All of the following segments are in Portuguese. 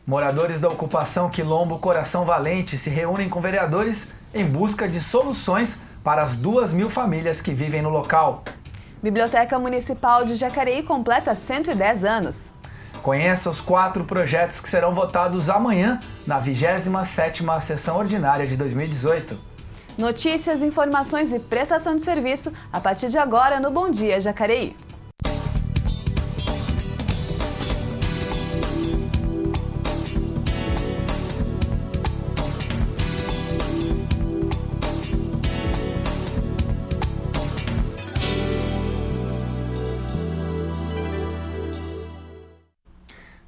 Moradores da ocupação Quilombo Coração Valente se reúnem com vereadores em busca de soluções para as 2.000 famílias que vivem no local. Biblioteca Municipal de Jacareí completa 110 anos. Conheça os 4 projetos que serão votados amanhã na 27ª Sessão Ordinária de 2018. Notícias, informações e prestação de serviço a partir de agora no Bom Dia Jacareí.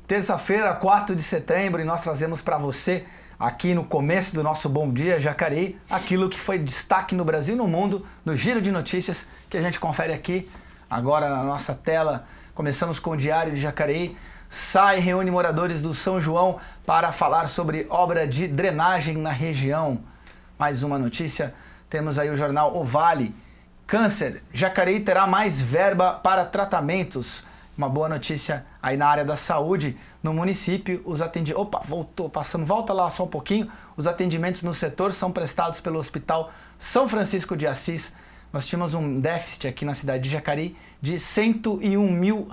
Terça-feira, 4 de setembro, e nós trazemos para você, aqui no começo do nosso Bom Dia Jacareí, aquilo que foi destaque no Brasil e no mundo, no Giro de Notícias, que a gente confere aqui, agora na nossa tela. Começamos com o Diário de Jacareí. SAI reúne moradores do São João para falar sobre obra de drenagem na região. Mais uma notícia, temos aí o jornal O Vale. Câncer, Jacareí terá mais verba para tratamentos. Uma boa notícia aí na área da saúde, no município, os atendimentos... Opa, voltou, passando, volta lá só um pouquinho. Os atendimentos no setor são prestados pelo Hospital São Francisco de Assis. Nós tínhamos um déficit aqui na cidade de Jacareí de R$101 mil.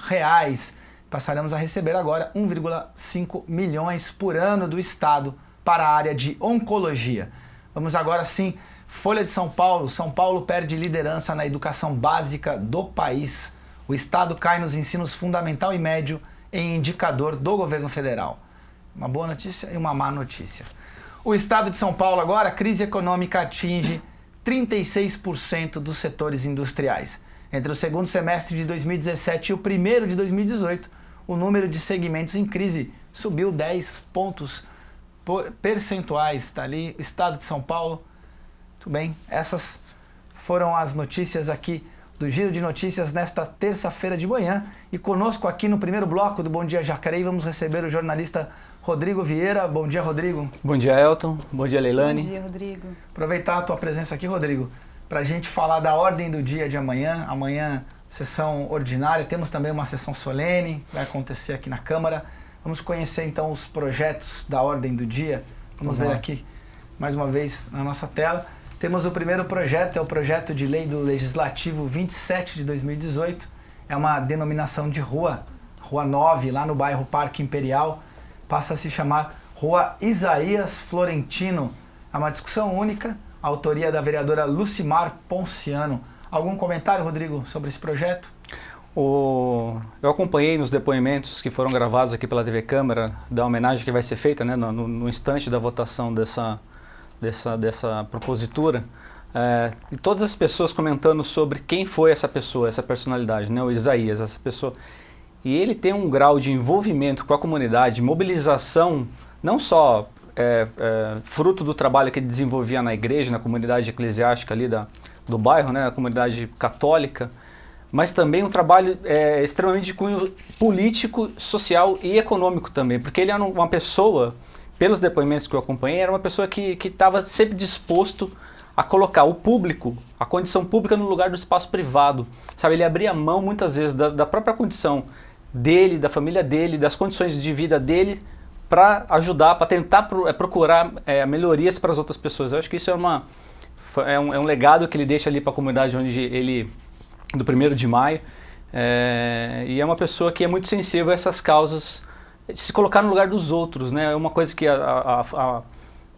Passaremos a receber agora 1,5 milhões por ano do Estado para a área de oncologia. Vamos agora sim, Folha de São Paulo. São Paulo perde liderança na educação básica do país. O Estado cai nos ensinos fundamental e médio em indicador do governo federal. Uma boa notícia e uma má notícia. O Estado de São Paulo agora, a crise econômica atinge 36% dos setores industriais. Entre o segundo semestre de 2017 e o primeiro de 2018, o número de segmentos em crise subiu 10 pontos percentuais. Está ali o Estado de São Paulo. Muito bem, essas foram as notícias aqui do Giro de Notícias nesta terça-feira de manhã. E conosco aqui no primeiro bloco do Bom Dia Jacareí vamos receber o jornalista Rodrigo Vieira. Bom dia, Rodrigo. Bom dia, Elton. Bom dia, Leilane. Bom dia, Rodrigo. Aproveitar a tua presença aqui, Rodrigo, para a gente falar da ordem do dia de amanhã. Amanhã, sessão ordinária, temos também uma sessão solene, vai acontecer aqui na Câmara. Vamos conhecer então os projetos da ordem do dia. Vamos ver aqui mais uma vez na nossa tela. Temos o primeiro projeto, é o projeto de lei do Legislativo 27 de 2018. É uma denominação de rua, Rua 9, lá no bairro Parque Imperial. Passa a se chamar Rua Isaías Florentino. É uma discussão única, a autoria da vereadora Lucimar Ponciano. Algum comentário, Rodrigo, sobre esse projeto? Eu acompanhei nos depoimentos que foram gravados aqui pela TV Câmara, da homenagem que vai ser feita, né, no instante da votação dessa propositura, e todas as pessoas comentando sobre quem foi essa pessoa, essa personalidade, né, o Isaías, essa pessoa. E ele tem um grau de envolvimento com a comunidade, mobilização, não só fruto do trabalho que ele desenvolvia na igreja, na comunidade eclesiástica ali do bairro, né, a comunidade católica, mas também um trabalho extremamente de cunho político, social e econômico também, porque ele era uma pessoa, pelos depoimentos que eu acompanhei, era uma pessoa que estava sempre disposto a colocar o público, a condição pública no lugar do espaço privado. Sabe, ele abria mão muitas vezes da própria condição dele, da família dele, das condições de vida dele, para ajudar, para tentar procurar melhorias para as outras pessoas. Eu acho que isso é um legado que ele deixa ali para a comunidade onde ele, do 1º de maio, e é uma pessoa que é muito sensível a essas causas, de se colocar no lugar dos outros, né? Uma coisa que a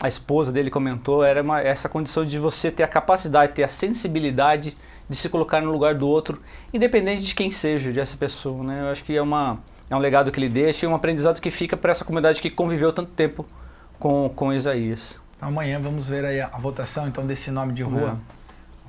esposa dele comentou era essa condição de você ter a capacidade, ter a sensibilidade de se colocar no lugar do outro, independente de quem seja, dessa pessoa, né? Eu acho que é um legado que ele deixa e um aprendizado que fica para essa comunidade que conviveu tanto tempo com Isaías. Amanhã vamos ver aí a votação então desse nome de rua,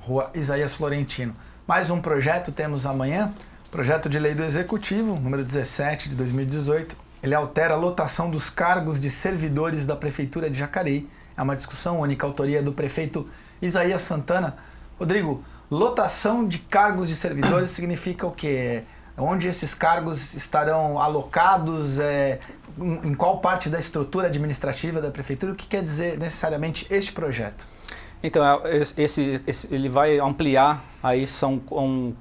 Rua Isaías Florentino. Mais um projeto temos amanhã, projeto de lei do Executivo, número 17 de 2018. Ele altera a lotação dos cargos de servidores da Prefeitura de Jacareí. É uma discussão única, autoria do prefeito Isaías Santana. Rodrigo, lotação de cargos de servidores significa o quê? Onde esses cargos estarão alocados? Em qual parte da estrutura administrativa da Prefeitura? O que quer dizer necessariamente este projeto? Então, ele vai ampliar, aí são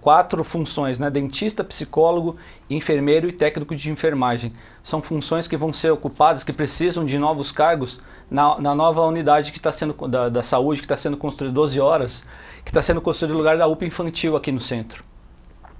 4 funções, né? Dentista, psicólogo, enfermeiro e técnico de enfermagem. São funções que vão ser ocupadas, que precisam de novos cargos na nova unidade que está sendo, da saúde, que está sendo construída 12 horas, que está sendo construída no lugar da UPA infantil aqui no centro.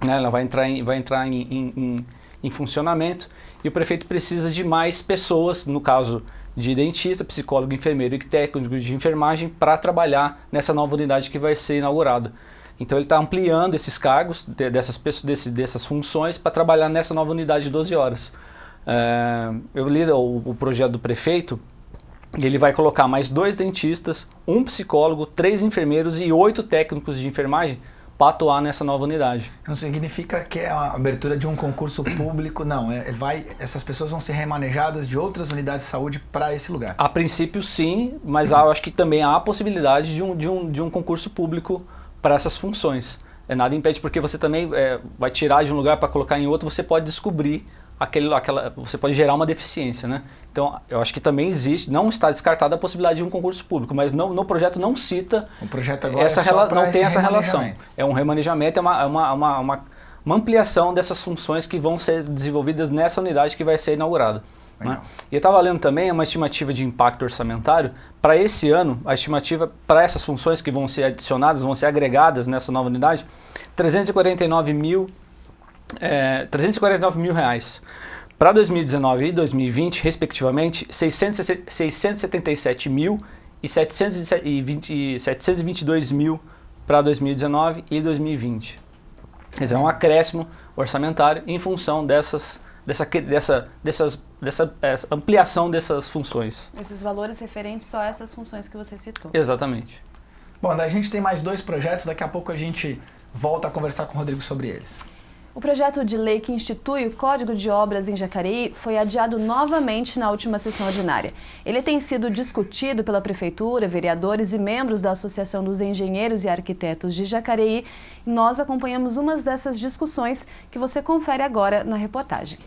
Né? Ela vai entrar em funcionamento e o prefeito precisa de mais pessoas, no caso de dentista, psicólogo, enfermeiro e técnico de enfermagem para trabalhar nessa nova unidade que vai ser inaugurada. Então ele está ampliando esses cargos, dessas funções, para trabalhar nessa nova unidade de 12 horas. Eu li o projeto do prefeito e ele vai colocar mais 2 dentistas, 1 psicólogo, 3 enfermeiros e 8 técnicos de enfermagem para atuar nessa nova unidade. Não significa que é a abertura de um concurso público, não. Essas pessoas vão ser remanejadas de outras unidades de saúde para esse lugar. A princípio sim, mas eu acho que também há a possibilidade de um concurso público para essas funções. Nada impede, porque você também vai tirar de um lugar para colocar em outro, você pode descobrir você pode gerar uma deficiência, né? Então, eu acho que também existe, não está descartada a possibilidade de um concurso público, mas no projeto não cita. O projeto agora não tem essa relação. É um remanejamento, é uma ampliação dessas funções que vão ser desenvolvidas nessa unidade que vai ser inaugurada. Né? E eu estava lendo também uma estimativa de impacto orçamentário. Para esse ano, a estimativa para essas funções que vão ser adicionadas, vão ser agregadas nessa nova unidade, 349 mil reais. Para 2019 e 2020, respectivamente, 677 mil e 722 mil para 2019 e 2020. Quer dizer, é um acréscimo orçamentário em função dessa ampliação dessas funções. Esses valores referentes só a essas funções que você citou. Exatamente. Bom, daí a gente tem mais 2 projetos, daqui a pouco a gente volta a conversar com o Rodrigo sobre eles. O projeto de lei que institui o Código de Obras em Jacareí foi adiado novamente na última sessão ordinária. Ele tem sido discutido pela Prefeitura, vereadores e membros da Associação dos Engenheiros e Arquitetos de Jacareí. E nós acompanhamos uma dessas discussões que você confere agora na reportagem.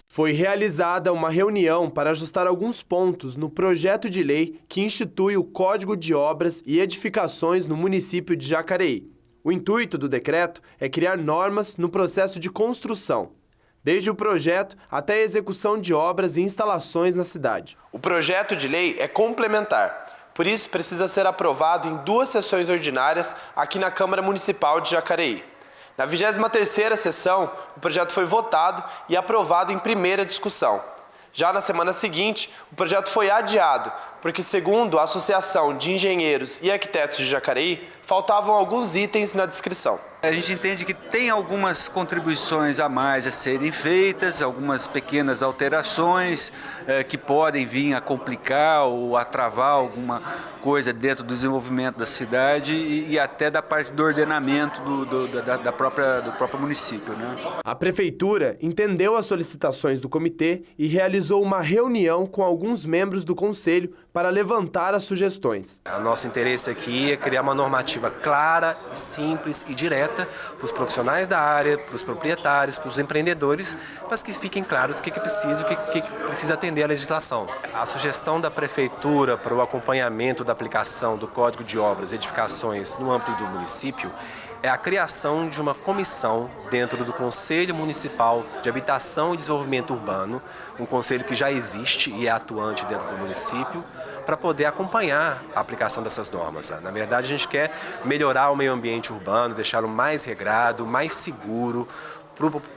Foi realizada uma reunião para ajustar alguns pontos no projeto de lei que institui o Código de Obras e Edificações no município de Jacareí. O intuito do decreto é criar normas no processo de construção, desde o projeto até a execução de obras e instalações na cidade. O projeto de lei é complementar, por isso precisa ser aprovado em 2 sessões ordinárias aqui na Câmara Municipal de Jacareí. Na 23ª sessão, o projeto foi votado e aprovado em primeira discussão. Já na semana seguinte, o projeto foi adiado, porque, segundo a Associação de Engenheiros e Arquitetos de Jacareí, faltavam alguns itens na descrição. A gente entende que tem algumas contribuições a mais a serem feitas, algumas pequenas alterações que podem vir a complicar ou a travar alguma coisa dentro do desenvolvimento da cidade e até da parte do ordenamento do próprio município, né? A Prefeitura entendeu as solicitações do comitê e realizou uma reunião com alguns membros do Conselho para levantar as sugestões. O nosso interesse aqui é criar uma normativa clara, simples e direta para os profissionais da área, para os proprietários, para os empreendedores, para que fiquem claros o que precisa atender a legislação. A sugestão da Prefeitura para o acompanhamento da aplicação do Código de Obras e Edificações no âmbito do município é a criação de uma comissão dentro do Conselho Municipal de Habitação e Desenvolvimento Urbano, um conselho que já existe e é atuante dentro do município, para poder acompanhar a aplicação dessas normas. Na verdade, a gente quer melhorar o meio ambiente urbano, deixá-lo mais regrado, mais seguro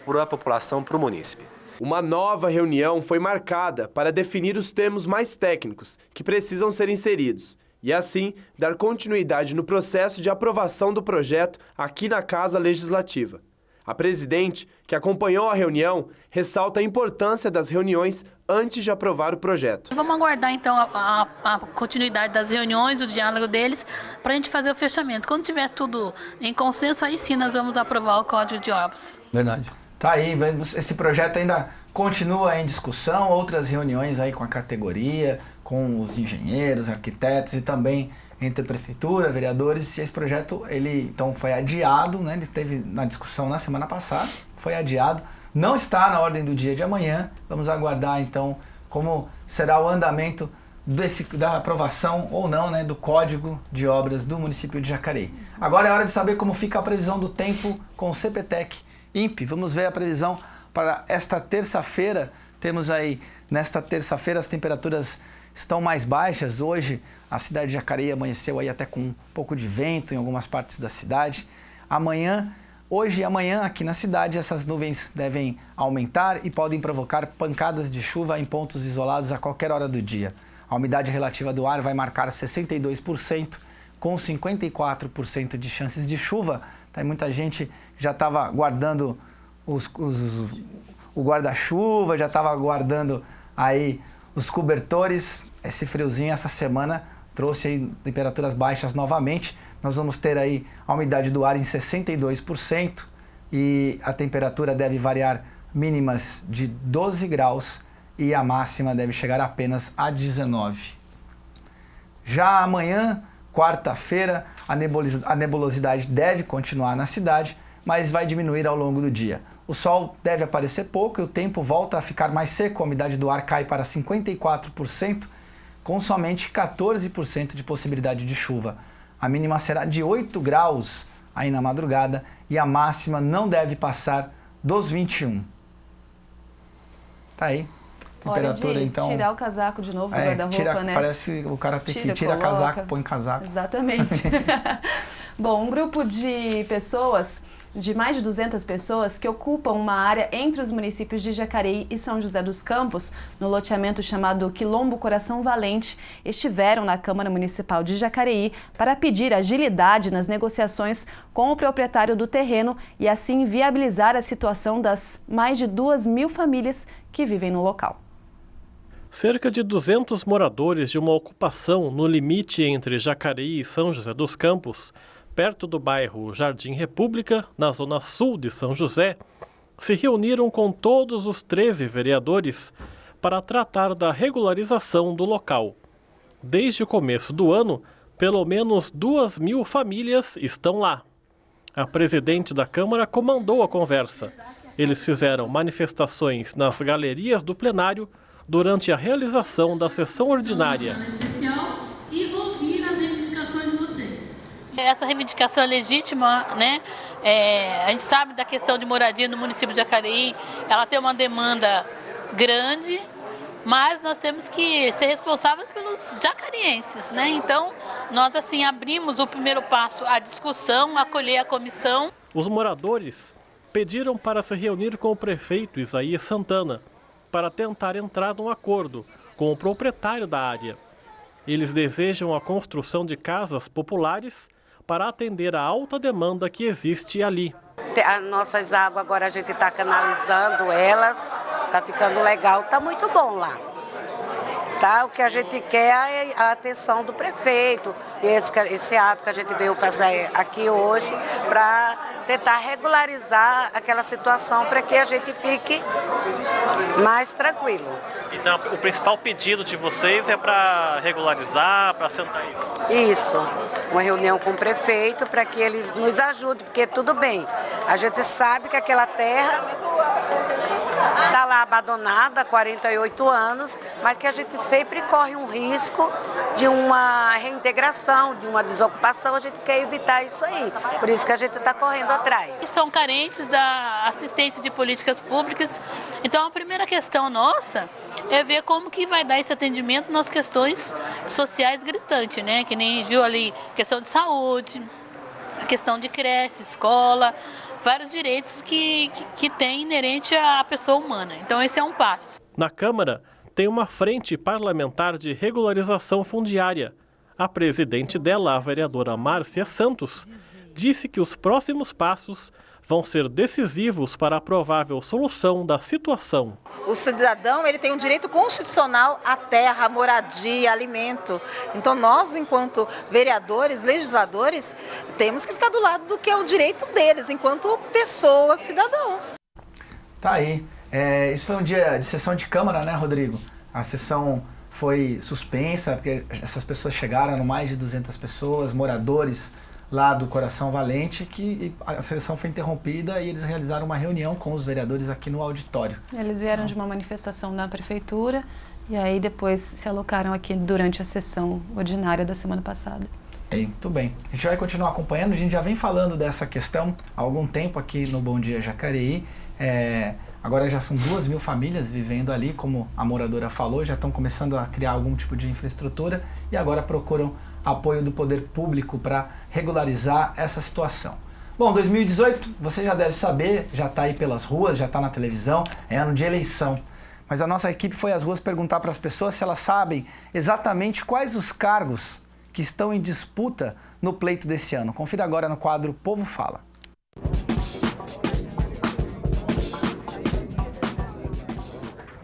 para a população, para o município. Uma nova reunião foi marcada para definir os termos mais técnicos que precisam ser inseridos e, assim, dar continuidade no processo de aprovação do projeto aqui na Casa Legislativa. A presidente, que acompanhou a reunião, ressalta a importância das reuniões antes de aprovar o projeto. Vamos aguardar, então, a continuidade das reuniões, o diálogo deles, para a gente fazer o fechamento. Quando tiver tudo em consenso, aí sim nós vamos aprovar o Código de Obras. Verdade. Tá aí, esse projeto ainda continua em discussão, outras reuniões aí com a categoria, com os engenheiros, arquitetos e também entre a prefeitura, vereadores. E esse projeto, ele então foi adiado, né? Ele teve na discussão na semana passada, foi adiado, não está na ordem do dia de amanhã. Vamos aguardar então como será o andamento da aprovação ou não, né, do Código de Obras do município de Jacareí. Agora é hora de saber como fica a previsão do tempo com o CPTEC INPE. Vamos ver a previsão para esta terça-feira. Temos aí, nesta terça-feira, as temperaturas estão mais baixas. Hoje, a cidade de Jacareí amanheceu aí até com um pouco de vento em algumas partes da cidade. Hoje e amanhã, aqui na cidade, essas nuvens devem aumentar e podem provocar pancadas de chuva em pontos isolados a qualquer hora do dia. A umidade relativa do ar vai marcar 62%, com 54% de chances de chuva. Tá, muita gente já estava guardando o guarda-chuva, já estava guardando aí os cobertores. Esse friozinho essa semana trouxe aí temperaturas baixas novamente. Nós vamos ter aí a umidade do ar em 62% e a temperatura deve variar mínimas de 12 graus e a máxima deve chegar apenas a 19. Já amanhã, quarta-feira, a nebulosidade deve continuar na cidade, mas vai diminuir ao longo do dia. O sol deve aparecer pouco e o tempo volta a ficar mais seco. A umidade do ar cai para 54%, com somente 14% de possibilidade de chuva. A mínima será de 8 graus aí na madrugada e a máxima não deve passar dos 21. Tá aí. Temperatura, hora de então, tirar o casaco de novo do guarda-roupa, né? Parece o cara tem que tirar casaco, põe casaco. Exatamente. Bom, um grupo de pessoas, de mais de 200 pessoas, que ocupam uma área entre os municípios de Jacareí e São José dos Campos, no loteamento chamado Quilombo Coração Valente, estiveram na Câmara Municipal de Jacareí para pedir agilidade nas negociações com o proprietário do terreno e assim viabilizar a situação das mais de 2.000 famílias que vivem no local. Cerca de 200 moradores de uma ocupação no limite entre Jacareí e São José dos Campos, perto do bairro Jardim República, na zona sul de São José, se reuniram com todos os 13 vereadores para tratar da regularização do local. Desde o começo do ano, pelo menos 2.000 famílias estão lá. A presidente da Câmara comandou a conversa. Eles fizeram manifestações nas galerias do plenário durante a realização da sessão ordinária. E ouvir as reivindicações de vocês. Essa reivindicação é legítima, né? A gente sabe da questão de moradia no município de Jacareí, ela tem uma demanda grande, mas nós temos que ser responsáveis pelos jacarienses, né? Então, nós assim abrimos o primeiro passo, a discussão, acolher a comissão. Os moradores pediram para se reunir com o prefeito Isaías Santana, para tentar entrar num acordo com o proprietário da área. Eles desejam a construção de casas populares para atender a alta demanda que existe ali. As nossas águas agora a gente está canalizando elas, está ficando legal, está muito bom lá. Tá? O que a gente quer é a atenção do prefeito, esse ato que a gente veio fazer aqui hoje para tentar regularizar aquela situação para que a gente fique mais tranquilo. Então, o principal pedido de vocês é para regularizar, para sentar aí? Isso, uma reunião com o prefeito para que eles nos ajudem, porque tudo bem, a gente sabe que aquela terra está lá abandonada há 48 anos, mas que a gente sempre corre um risco de uma reintegração, de uma desocupação, a gente quer evitar isso aí, por isso que a gente está correndo atrás. São carentes da assistência de políticas públicas, então a primeira questão nossa é ver como que vai dar esse atendimento nas questões sociais gritantes, né? Que nem viu ali, questão de saúde, a questão de creche, escola, vários direitos que tem inerente à pessoa humana. Então esse é um passo. Na Câmara tem uma frente parlamentar de regularização fundiária. A presidente dela, a vereadora Márcia Santos, disse que os próximos passos vão ser decisivos para a provável solução da situação. O cidadão ele tem um direito constitucional à terra, à moradia, alimento. Então nós, enquanto vereadores, legisladores, temos que ficar do lado do que é o direito deles, enquanto pessoas, cidadãos. Tá aí. Isso foi um dia de sessão de Câmara, né, Rodrigo? A sessão foi suspensa, porque essas pessoas chegaram, eram mais de 200 pessoas, moradores lá do Coração Valente, que a sessão foi interrompida e eles realizaram uma reunião com os vereadores aqui no auditório. Eles vieram de uma manifestação da prefeitura E aí depois se alocaram aqui durante a sessão ordinária da semana passada. Muito bem. A gente vai continuar acompanhando, a gente já vem falando dessa questão há algum tempo aqui no Bom Dia Jacareí. Agora já são 2.000 famílias vivendo ali, como a moradora falou, já estão começando a criar algum tipo de infraestrutura e agora procuram apoio do poder público para regularizar essa situação. Bom, 2018, você já deve saber, já está aí pelas ruas, já está na televisão, é ano de eleição. Mas a nossa equipe foi às ruas perguntar para as pessoas se elas sabem exatamente quais os cargos que estão em disputa no pleito desse ano. Confira agora no quadro Povo Fala.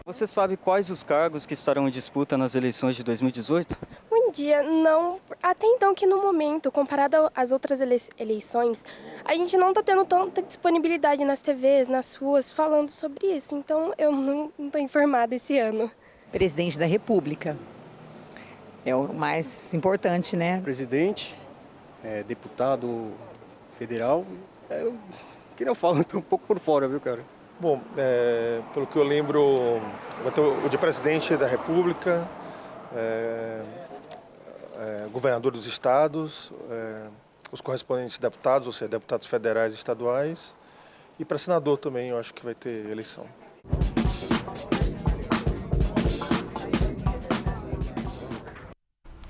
Você sabe quais os cargos que estarão em disputa nas eleições de 2018? Bom dia, não. Até então que no momento, comparado às outras eleições, a gente não está tendo tanta disponibilidade nas TVs, nas ruas, falando sobre isso. Então eu não estou informada esse ano. Presidente da República. É o mais importante, né? Presidente, deputado federal, que eu falo, estou um pouco por fora, viu, cara? Bom, pelo que eu lembro, vai ter o de presidente da República, governador dos estados, os correspondentes deputados, ou seja, deputados federais e estaduais, e para senador também eu acho que vai ter eleição.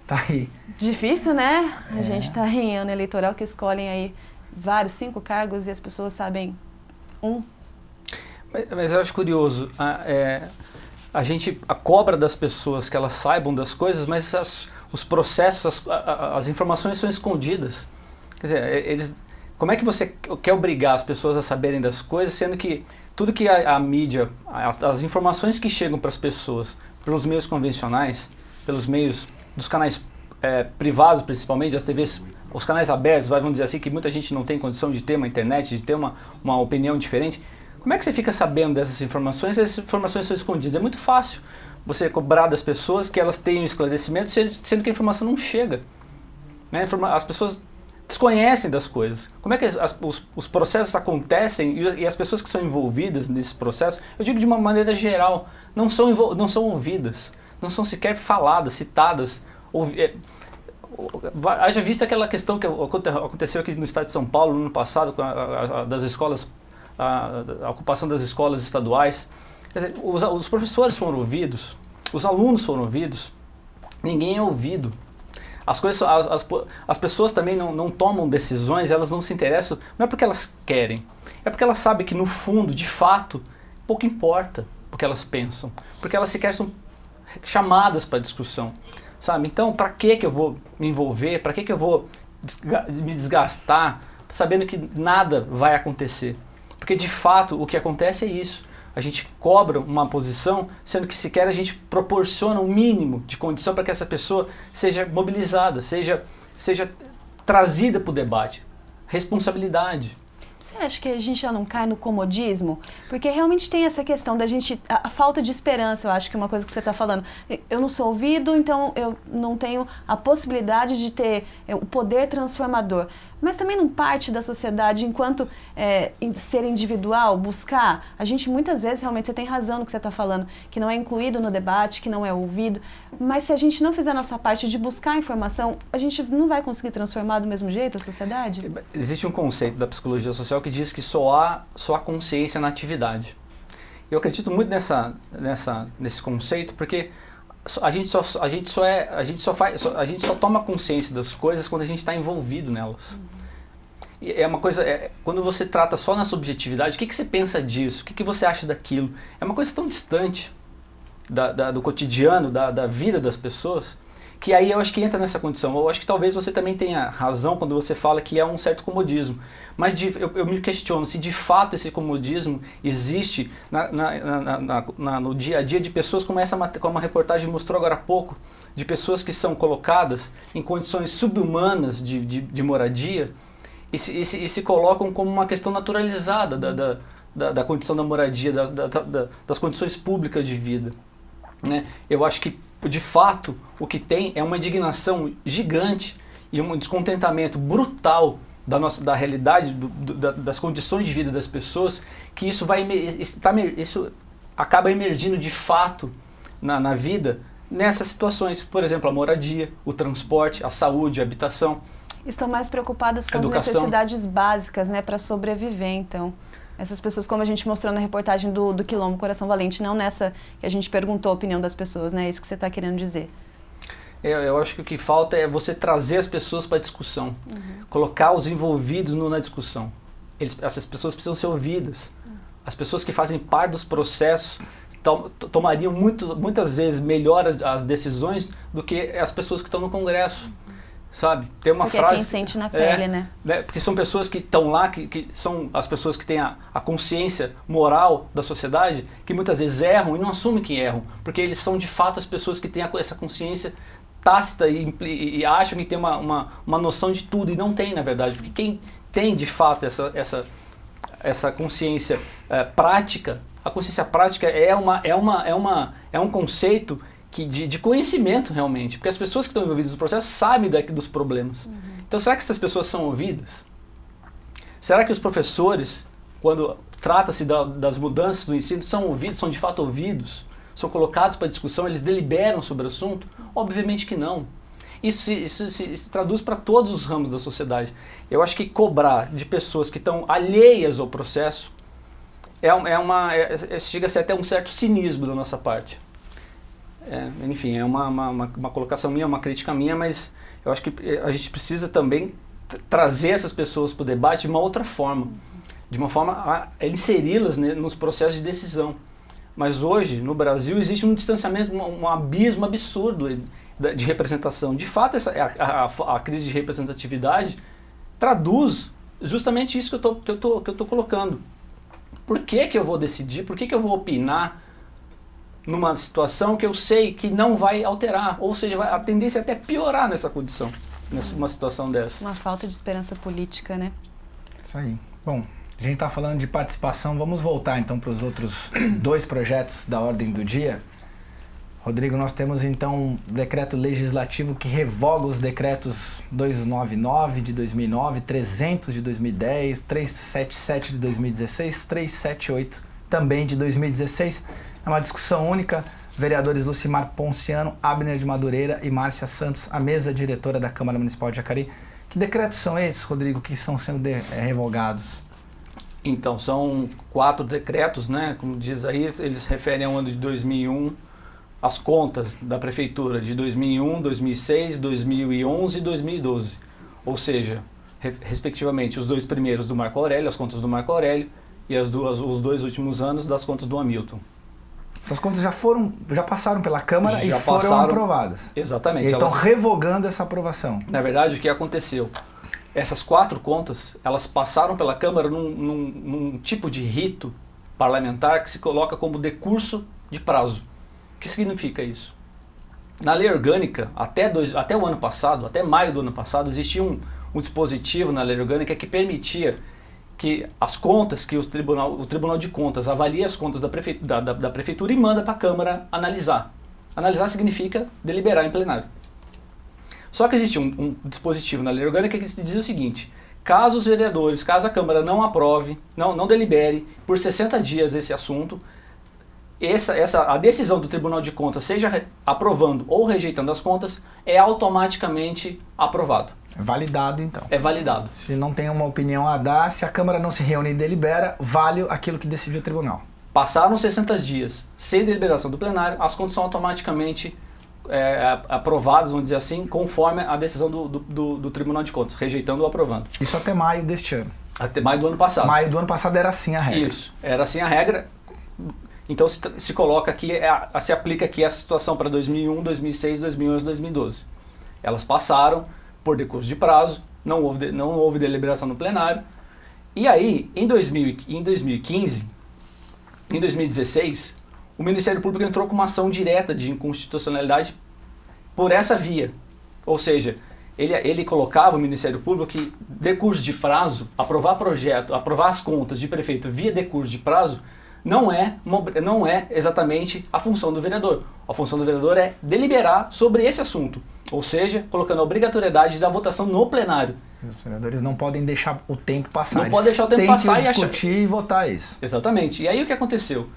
Tá aí. Difícil, né? A gente está em ano eleitoral que escolhem aí vários, 5 cargos e as pessoas sabem um. Mas eu acho curioso, a gente cobra das pessoas que elas saibam das coisas, mas os processos, as informações são escondidas. Quer dizer, como é que você quer obrigar as pessoas a saberem das coisas, sendo que tudo que a mídia, as informações que chegam para as pessoas, pelos meios convencionais, pelos meios dos canais privados principalmente, as TVs, os canais abertos, vamos dizer assim, que muita gente não tem condição de ter uma internet, de ter uma opinião diferente. Como é que você fica sabendo dessas informações? Essas informações são escondidas. É muito fácil você cobrar das pessoas que elas tenham esclarecimento, sendo que a informação não chega. Né? As pessoas desconhecem das coisas. Como é que os processos acontecem e as pessoas que são envolvidas nesse processo, eu digo de uma maneira geral, não são ouvidas, não são sequer faladas, citadas. Haja vista aquela questão que aconteceu aqui no estado de São Paulo no ano passado, com das escolas, a ocupação das escolas estaduais. Quer dizer, os professores foram ouvidos, os alunos foram ouvidos, ninguém é ouvido. As pessoas também não tomam decisões, elas não se interessam, não é porque elas querem, é porque elas sabem que no fundo, de fato, pouco importa o que elas pensam, porque elas sequer são chamadas para discussão, sabe? Então, para que eu vou me envolver, para que eu vou me desgastar, sabendo que nada vai acontecer? Porque de fato o que acontece é isso. A gente cobra uma posição, sendo que sequer a gente proporciona um mínimo de condição para que essa pessoa seja mobilizada, seja trazida para o debate. Responsabilidade. Você acha que a gente já não cai no comodismo? Porque realmente tem essa questão da gente, a falta de esperança, eu acho que é uma coisa que você está falando. Eu não sou ouvido, então eu não tenho a possibilidade de ter o poder transformador. Mas também não parte da sociedade enquanto ser individual, buscar. A gente muitas vezes, realmente, você tem razão no que você está falando, que não é incluído no debate, que não é ouvido. Mas se a gente não fizer a nossa parte de buscar informação, a gente não vai conseguir transformar do mesmo jeito a sociedade? Existe um conceito da psicologia social que diz que só há consciência na atividade. Eu acredito muito nesse conceito, porque a gente só toma consciência das coisas quando a gente está envolvido nelas. E é uma coisa, quando você trata só na subjetividade, o que você pensa disso? O que você acha daquilo? É uma coisa tão distante do cotidiano, da vida das pessoas, que aí eu acho que entra nessa condição. Eu acho que talvez você também tenha razão quando você fala que é um certo comodismo. Mas eu me questiono se de fato esse comodismo existe no dia a dia de pessoas como uma reportagem mostrou agora há pouco, de pessoas que são colocadas em condições subhumanas de moradia e se colocam como uma questão naturalizada da condição da moradia, das condições públicas de vida. Né? Eu acho que, de fato, o que tem é uma indignação gigante e um descontentamento brutal da realidade, das condições de vida das pessoas, que isso acaba emergindo de fato na vida nessas situações. Por exemplo, a moradia, o transporte, a saúde, a habitação. Estão mais preocupadas com educação. As necessidades básicas, né, para sobreviver, então. Essas pessoas, como a gente mostrou na reportagem do Quilombo Coração Valente, não nessa que a gente perguntou a opinião das pessoas, né? É isso que você está querendo dizer. Eu acho que o que falta é você trazer as pessoas para a discussão, colocar os envolvidos na discussão. Essas pessoas precisam ser ouvidas. As pessoas que fazem parte dos processos tomariam muitas vezes melhor as decisões do que as pessoas que estão no Congresso. Sabe? Tem uma porque frase... é quem sente na pele, né? Porque são pessoas que estão lá, que são as pessoas que têm a consciência moral da sociedade, que muitas vezes erram e não assumem que erram, porque eles são de fato as pessoas que têm essa consciência tácita e acham que tem uma noção de tudo, e não tem, na verdade, porque quem tem de fato essa consciência prática, a consciência prática é um conceito de conhecimento realmente, porque as pessoas que estão envolvidas no processo sabem dos problemas. Então, será que essas pessoas são ouvidas? Será que os professores, quando trata-se das mudanças do ensino, são ouvidos, são de fato ouvidos? São colocados para discussão, eles deliberam sobre o assunto? Obviamente que não. Isso se traduz para todos os ramos da sociedade. Eu acho que cobrar de pessoas que estão alheias ao processo chega a ser até um certo cinismo da nossa parte. Enfim, é uma colocação minha, uma crítica minha, mas eu acho que a gente precisa também trazer essas pessoas para o debate de uma outra forma, de uma forma a inseri-las, né, nos processos de decisão. Mas hoje, no Brasil, existe um distanciamento, um abismo absurdo de representação. De fato, a crise de representatividade traduz justamente isso que eu tô colocando. Por que eu vou decidir, por que eu vou opinar numa situação que eu sei que não vai alterar, ou seja, a tendência é até piorar nessa condição, numa situação dessa. Uma falta de esperança política, né? Isso aí. Bom, a gente está falando de participação, vamos voltar então para os outros 2 projetos da ordem do dia. Rodrigo, nós temos então um decreto legislativo que revoga os decretos 299 de 2009, 300 de 2010, 377 de 2016, 378 também de 2016. É uma discussão única. Vereadores Lucimar Ponciano, Abner de Madureira e Márcia Santos, a mesa diretora da Câmara Municipal de Jacareí. Que decretos são esses, Rodrigo, que estão sendo revogados? Então, são 4 decretos, né? Como diz aí, eles referem ao ano de 2001, as contas da Prefeitura de 2001, 2006, 2011 e 2012. Ou seja, respectivamente, os 2 primeiros do Marco Aurélio, as contas do Marco Aurélio, e os 2 últimos anos das contas do Hamilton. Essas contas já passaram pela Câmara e foram aprovadas. Exatamente. Eles estão revogando essa aprovação. Na verdade, o que aconteceu? Essas 4 contas, elas passaram pela Câmara num tipo de rito parlamentar que se coloca como decurso de prazo. O que significa isso? Na lei orgânica, até o ano passado, até maio do ano passado, existia um dispositivo na lei orgânica que permitia que as contas, que o Tribunal de Contas avalia as contas da Prefeitura e manda para a Câmara analisar. Analisar significa deliberar em plenário. Só que existe um dispositivo na lei orgânica que diz o seguinte: caso os vereadores, caso a Câmara não aprove, não delibere por 60 dias esse assunto, a decisão do Tribunal de Contas, seja aprovando ou rejeitando as contas, é automaticamente aprovado. É validado, então. É validado. Se não tem uma opinião a dar, se a Câmara não se reúne e delibera, vale aquilo que decidiu o Tribunal. Passaram 60 dias sem deliberação do plenário, as contas são automaticamente aprovadas, vamos dizer assim, conforme a decisão do Tribunal de Contas, rejeitando ou aprovando. Isso até maio deste ano. Até maio do ano passado. Maio do ano passado era assim a regra. Isso, era assim a regra. Então se coloca aqui, se aplica aqui essa situação para 2001, 2006, 2011, 2012. Elas passaram por decurso de prazo, não houve deliberação no plenário. E aí, em 2015, em 2016, o Ministério Público entrou com uma ação direta de inconstitucionalidade por essa via. Ou seja, ele colocava o Ministério Público que decurso de prazo, aprovar projeto, aprovar as contas de prefeito via decurso de prazo, não é exatamente a função do vereador. A função do vereador é deliberar sobre esse assunto, ou seja, colocando a obrigatoriedade da votação no plenário. Os vereadores não podem deixar o tempo passar. Não pode deixar o tempo passar e discutir e votar isso. Exatamente. E aí o que aconteceu?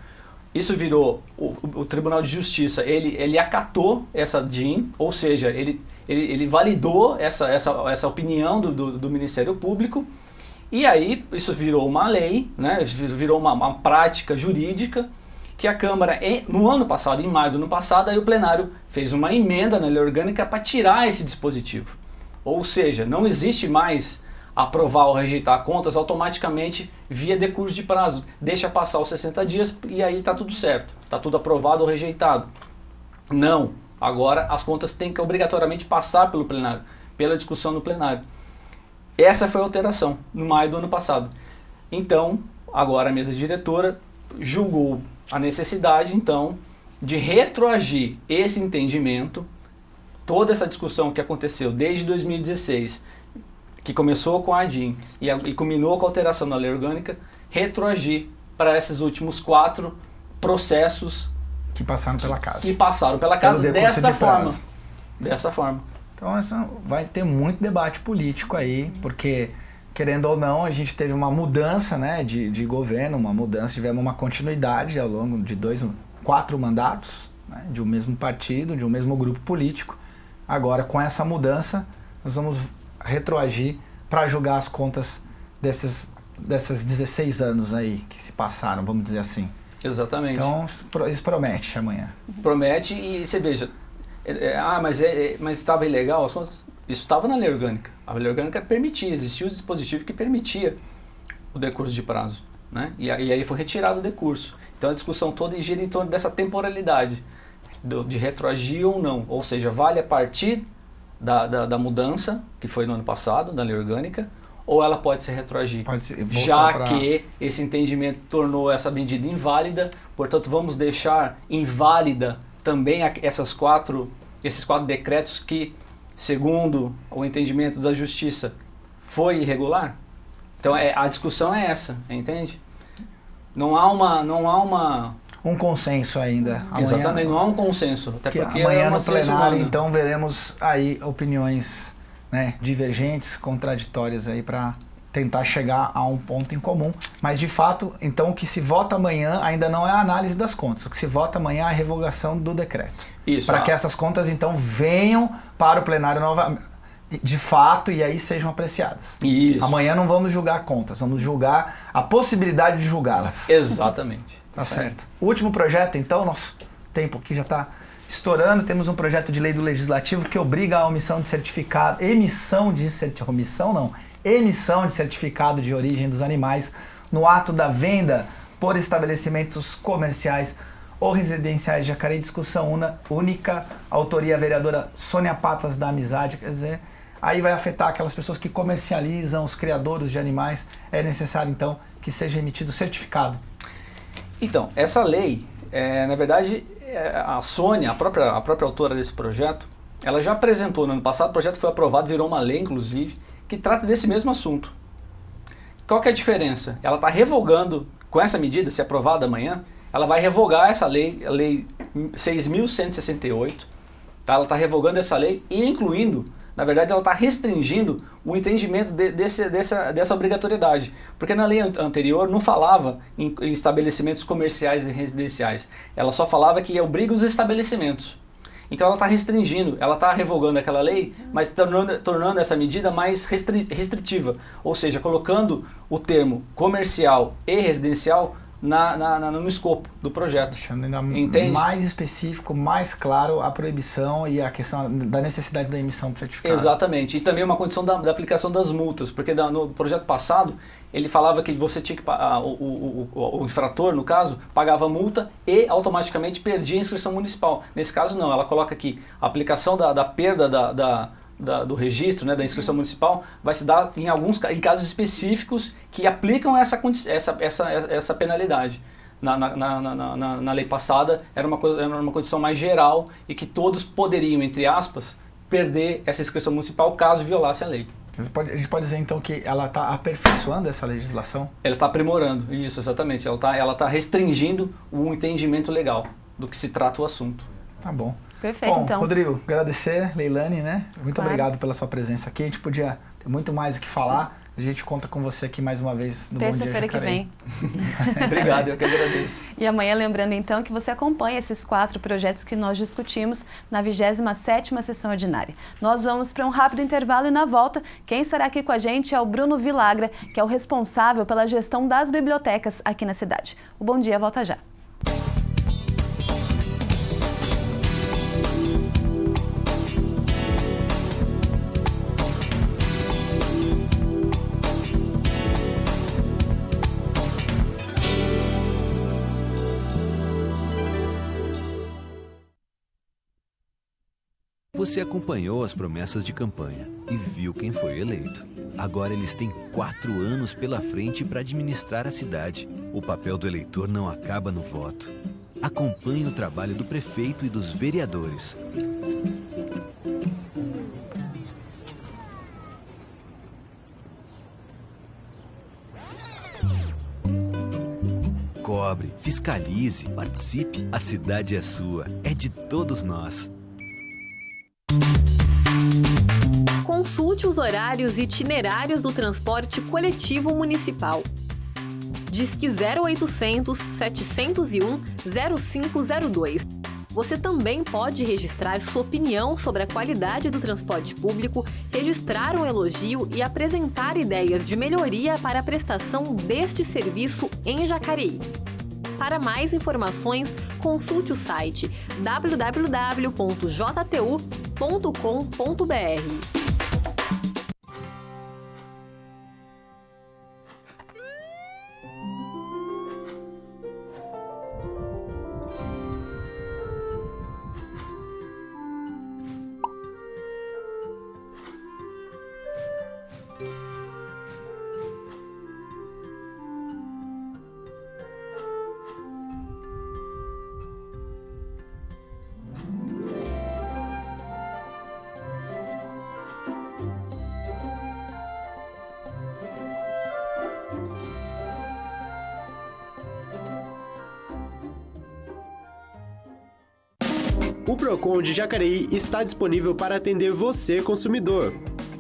isso virou, o Tribunal de Justiça, ele acatou essa DIN, ou seja, ele validou essa opinião do Ministério Público, e aí isso virou uma lei, né, virou uma prática jurídica, que a Câmara, no ano passado, em maio do ano passado, aí o plenário fez uma emenda na lei orgânica para tirar esse dispositivo. Ou seja, não existe mais aprovar ou rejeitar contas automaticamente via decurso de prazo. Deixa passar os 60 dias e aí está tudo certo. Está tudo aprovado ou rejeitado. Não. Agora as contas têm que obrigatoriamente passar pelo plenário, pela discussão no plenário. Essa foi a alteração no maio do ano passado. Então, agora a mesa diretora julgou a necessidade, então, de retroagir esse entendimento, toda essa discussão que aconteceu desde 2016, que começou com a DIN e culminou com a alteração da lei orgânica, retroagir para esses últimos 4 processos que passaram pela casa. Dessa forma. Então isso vai ter muito debate político aí, porque, querendo ou não, a gente teve uma mudança, né, de governo, tivemos uma continuidade ao longo de 4 mandatos, né, de um mesmo partido, de um mesmo grupo político. Agora, com essa mudança, nós vamos retroagir para julgar as contas dessas 16 anos aí que se passaram, vamos dizer assim. Exatamente. Então, isso promete amanhã. Promete e você veja, mas estava ilegal? Isso estava na lei orgânica. A lei orgânica permitia, existia o dispositivo que permitia o decurso de prazo, né? E aí foi retirado o decurso. Então a discussão toda gira em torno dessa temporalidade, de retroagir ou não. Ou seja, vale a partir da mudança, que foi no ano passado, da lei orgânica, ou ela pode ser retroagir. Que esse entendimento tornou essa medida inválida, portanto vamos deixar inválida também esses 4 decretos que, segundo o entendimento da Justiça, foi irregular? Então a discussão é essa, entende? Não há um consenso ainda. Exatamente, não há um consenso. Até porque amanhã no plenário, então, veremos aí opiniões, né, divergentes, contraditórias aí para tentar chegar a um ponto em comum. Mas, de fato, então, o que se vota amanhã ainda não é a análise das contas. O que se vota amanhã é a revogação do decreto. Isso. Para que essas contas, então, venham para o plenário novamente, de fato, e aí sejam apreciadas. Isso. Amanhã não vamos julgar contas, vamos julgar a possibilidade de julgá-las. Exatamente. Tá certo. O último projeto, então, nosso tempo aqui já está estourando. Temos um projeto de lei do Legislativo que obriga a emissão de certificado de origem dos animais no ato da venda por estabelecimentos comerciais ou residenciais de Jacareí. Discussão única, autoria a vereadora Sônia Patas da Amizade. Quer dizer, aí vai afetar aquelas pessoas que comercializam, os criadores de animais. É necessário, então, que seja emitido certificado. Então, essa lei, na verdade, a Sônia, a própria autora desse projeto, ela já apresentou no ano passado, o projeto foi aprovado, virou uma lei, inclusive, que trata desse mesmo assunto. Qual que é a diferença? Ela está revogando, com essa medida, se aprovada amanhã, ela vai revogar essa lei, a Lei 6.168, tá? Ela está revogando essa lei e incluindo, na verdade, ela está restringindo o entendimento dessa obrigatoriedade. Porque na lei anterior não falava em estabelecimentos comerciais e residenciais. Ela só falava que obriga os estabelecimentos. Então ela está restringindo, ela está revogando aquela lei, mas tornando essa medida mais restritiva. Ou seja, colocando o termo comercial e residencial no escopo do projeto. Deixando ainda Entende? mais específico, mais claro a proibição e a questão da necessidade da emissão do certificado. Exatamente. E também uma condição da aplicação das multas, porque no projeto passado ele falava que você tinha que o infrator, no caso, pagava a multa e automaticamente perdia a inscrição municipal. Nesse caso não, ela coloca aqui a aplicação da perda do registro, né, da inscrição municipal, vai se dar em casos específicos que aplicam essa penalidade. Na lei passada era uma condição mais geral e que todos poderiam, entre aspas, perder essa inscrição municipal caso violasse a lei. A gente pode dizer então que ela está aperfeiçoando essa legislação? Ela está aprimorando, isso, exatamente. Ela está restringindo o entendimento legal do que se trata o assunto. Tá bom. Perfeito, bom, então. Rodrigo, agradecer, Leilane, né? Muito Claro. obrigado pela sua presença aqui. A gente podia ter muito mais o que falar, A gente conta com você aqui mais uma vez no Bom Dia Jacareí. Terça-feira que vem. Obrigado, eu que agradeço. E amanhã, lembrando então que você acompanha esses 4 projetos que nós discutimos na 27ª sessão ordinária. Nós vamos para um rápido intervalo e na volta, quem estará aqui com a gente é o Bruno Vilagra, que é o responsável pela gestão das bibliotecas aqui na cidade. O Bom Dia volta já. Você acompanhou as promessas de campanha e viu quem foi eleito. Agora eles têm 4 anos pela frente para administrar a cidade. O papel do eleitor não acaba no voto. Acompanhe o trabalho do prefeito e dos vereadores. Cobre, fiscalize, participe. A cidade é sua, é de todos nós. Consulte os horários e itinerários do transporte coletivo municipal. Disque 0800 701 0502. Você também pode registrar sua opinião sobre a qualidade do transporte público, registrar um elogio e apresentar ideias de melhoria para a prestação deste serviço em Jacareí. Para mais informações, consulte o site www.jtu.com.br. O Procon de Jacareí está disponível para atender você, consumidor.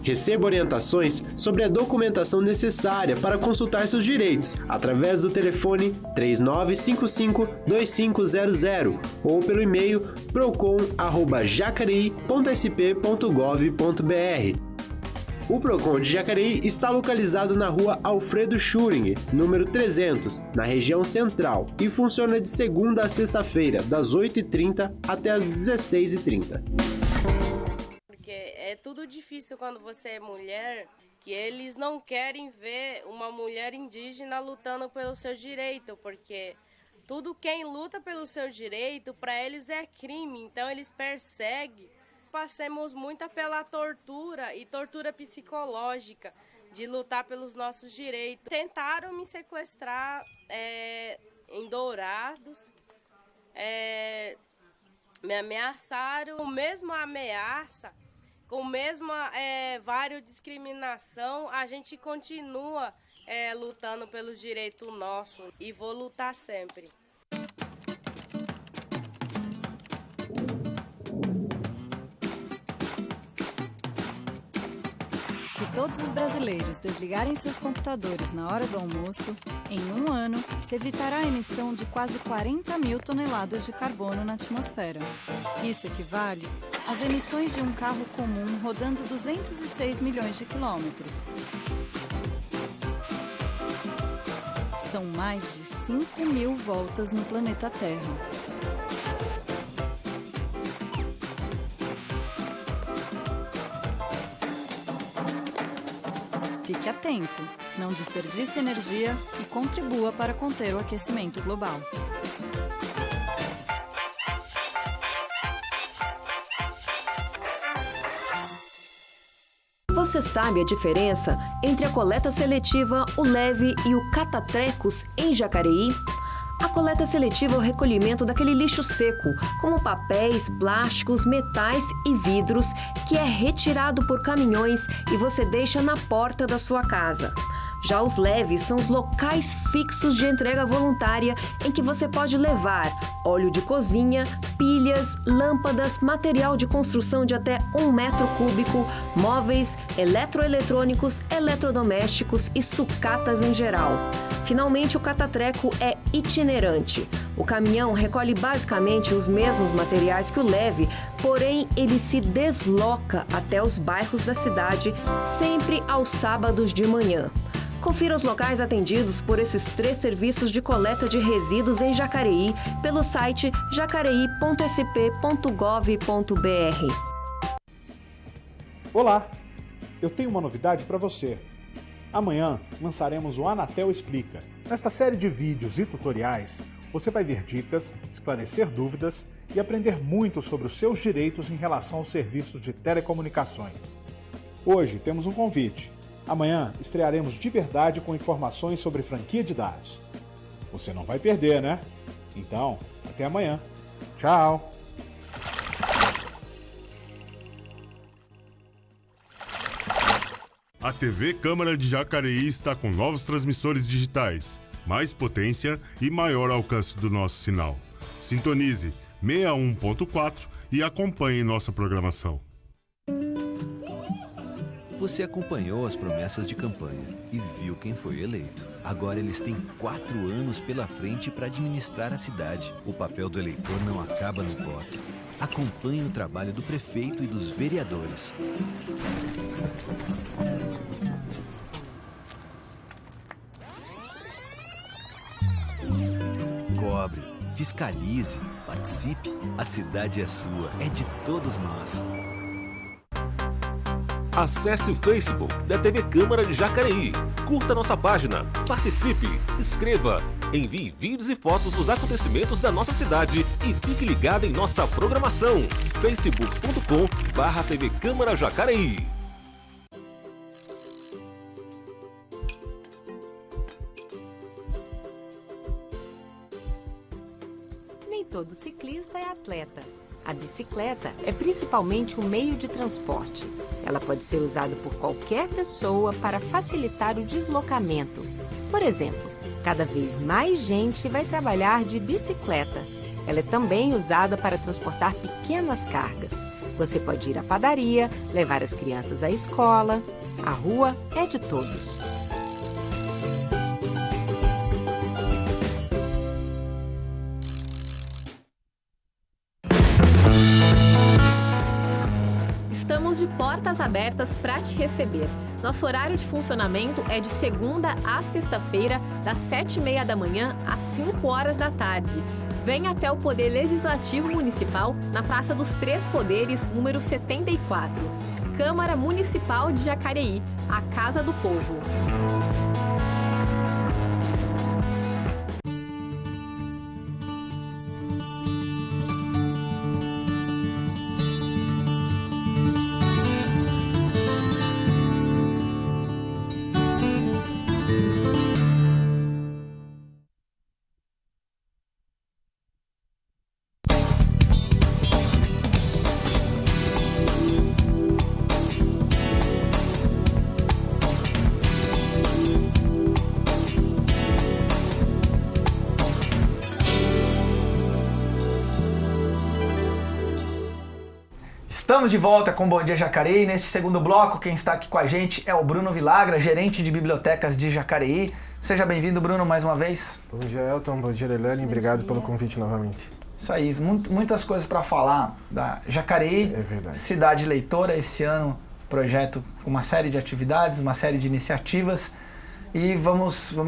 Receba orientações sobre a documentação necessária para consultar seus direitos através do telefone 3955-2500 ou pelo e-mail procon@jacareí.sp.gov.br. O Procon de Jacareí está localizado na rua Alfredo Schuring, número 300, na região central, e funciona de segunda a sexta-feira, das 8h30 até as 16h30. Porque é tudo difícil quando você é mulher, que eles não querem ver uma mulher indígena lutando pelo seu direito, porque tudo quem luta pelo seu direito, para eles é crime, então eles perseguem. Passamos muito pela tortura e tortura psicológica de lutar pelos nossos direitos. Tentaram me sequestrar em Dourados, me ameaçaram, com a mesma ameaça, com a mesma vários discriminação, a gente continua lutando pelos direitos nossos e vou lutar sempre. Se todos os brasileiros desligarem seus computadores na hora do almoço, em 1 ano, se evitará a emissão de quase 40 mil toneladas de carbono na atmosfera. Isso equivale às emissões de um carro comum rodando 206 milhões de quilômetros. São mais de 5 mil voltas no planeta Terra. Fique atento, não desperdice energia e contribua para conter o aquecimento global. Você sabe a diferença entre a coleta seletiva, o leve e o catatrecos em Jacareí? A coleta seletiva é o recolhimento daquele lixo seco, como papéis, plásticos, metais e vidros, que é retirado por caminhões e você deixa na porta da sua casa. Já os leves são os locais fixos de entrega voluntária em que você pode levar óleo de cozinha, pilhas, lâmpadas, material de construção de até 1 metro cúbico, móveis, eletroeletrônicos, eletrodomésticos e sucatas em geral. Finalmente, o catatreco é itinerante. O caminhão recolhe basicamente os mesmos materiais que o leve, porém ele se desloca até os bairros da cidade, sempre aos sábados de manhã. Confira os locais atendidos por esses 3 serviços de coleta de resíduos em Jacareí pelo site jacareí.sp.gov.br. Olá, eu tenho uma novidade para você. Amanhã lançaremos o Anatel Explica. Nesta série de vídeos e tutoriais, você vai ver dicas, esclarecer dúvidas e aprender muito sobre os seus direitos em relação aos serviços de telecomunicações. Hoje temos um convite. Amanhã estrearemos de verdade com informações sobre franquia de dados. Você não vai perder, né? Então, até amanhã. Tchau! A TV Câmara de Jacareí está com novos transmissores digitais, mais potência e maior alcance do nosso sinal. Sintonize 61.4 e acompanhe nossa programação. Você acompanhou as promessas de campanha e viu quem foi eleito. Agora eles têm 4 anos pela frente para administrar a cidade. O papel do eleitor não acaba no voto. Acompanhe o trabalho do prefeito e dos vereadores. Cobre, fiscalize, participe. A cidade é sua, é de todos nós. Acesse o Facebook da TV Câmara de Jacareí. Curta nossa página, participe, escreva, envie vídeos e fotos dos acontecimentos da nossa cidade e fique ligado em nossa programação. facebook.com/TV Câmara Jacareí. Nem todo ciclista é atleta. A bicicleta é principalmente um meio de transporte. Ela pode ser usada por qualquer pessoa para facilitar o deslocamento. Por exemplo, cada vez mais gente vai trabalhar de bicicleta. Ela é também usada para transportar pequenas cargas. Você pode ir à padaria, levar as crianças à escola. A rua é de todos. Estamos de portas abertas para te receber. Nosso horário de funcionamento é de segunda a sexta-feira, das 7h30 da manhã às 5 horas da tarde. Venha até o Poder Legislativo Municipal, na Praça dos Três Poderes, número 74. Câmara Municipal de Jacareí, a Casa do Povo. Estamos de volta com Bom Dia Jacareí. Neste segundo bloco, quem está aqui com a gente é o Bruno Vilagra, gerente de bibliotecas de Jacareí. Seja bem-vindo, Bruno, mais uma vez. Bom dia, Elton. Bom dia, Leilane. Obrigado pelo convite novamente. Isso aí, muitas coisas para falar da Jacareí, cidade leitora. Esse ano, projeto com uma série de atividades, uma série de iniciativas. E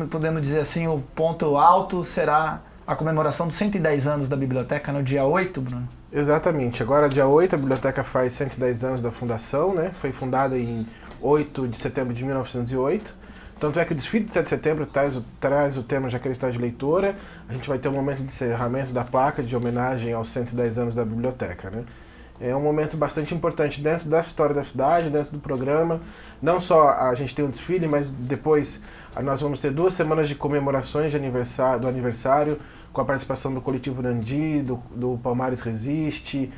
podemos dizer assim, o ponto alto será a comemoração dos 110 anos da biblioteca no dia 8, Bruno. Exatamente. Agora, dia 8, a biblioteca faz 110 anos da fundação, né? Foi fundada em 8 de setembro de 1908. Tanto é que o desfile de 7 de setembro traz o tema Jacareí Cidade Leitora. A gente vai ter um momento de encerramento da placa de homenagem aos 110 anos da biblioteca, né? É um momento bastante importante dentro da história da cidade, dentro do programa. Não só a gente tem um desfile, mas depois nós vamos ter 2 semanas de comemorações do aniversário, com a participação do Coletivo Nandi, do Palmares Resiste,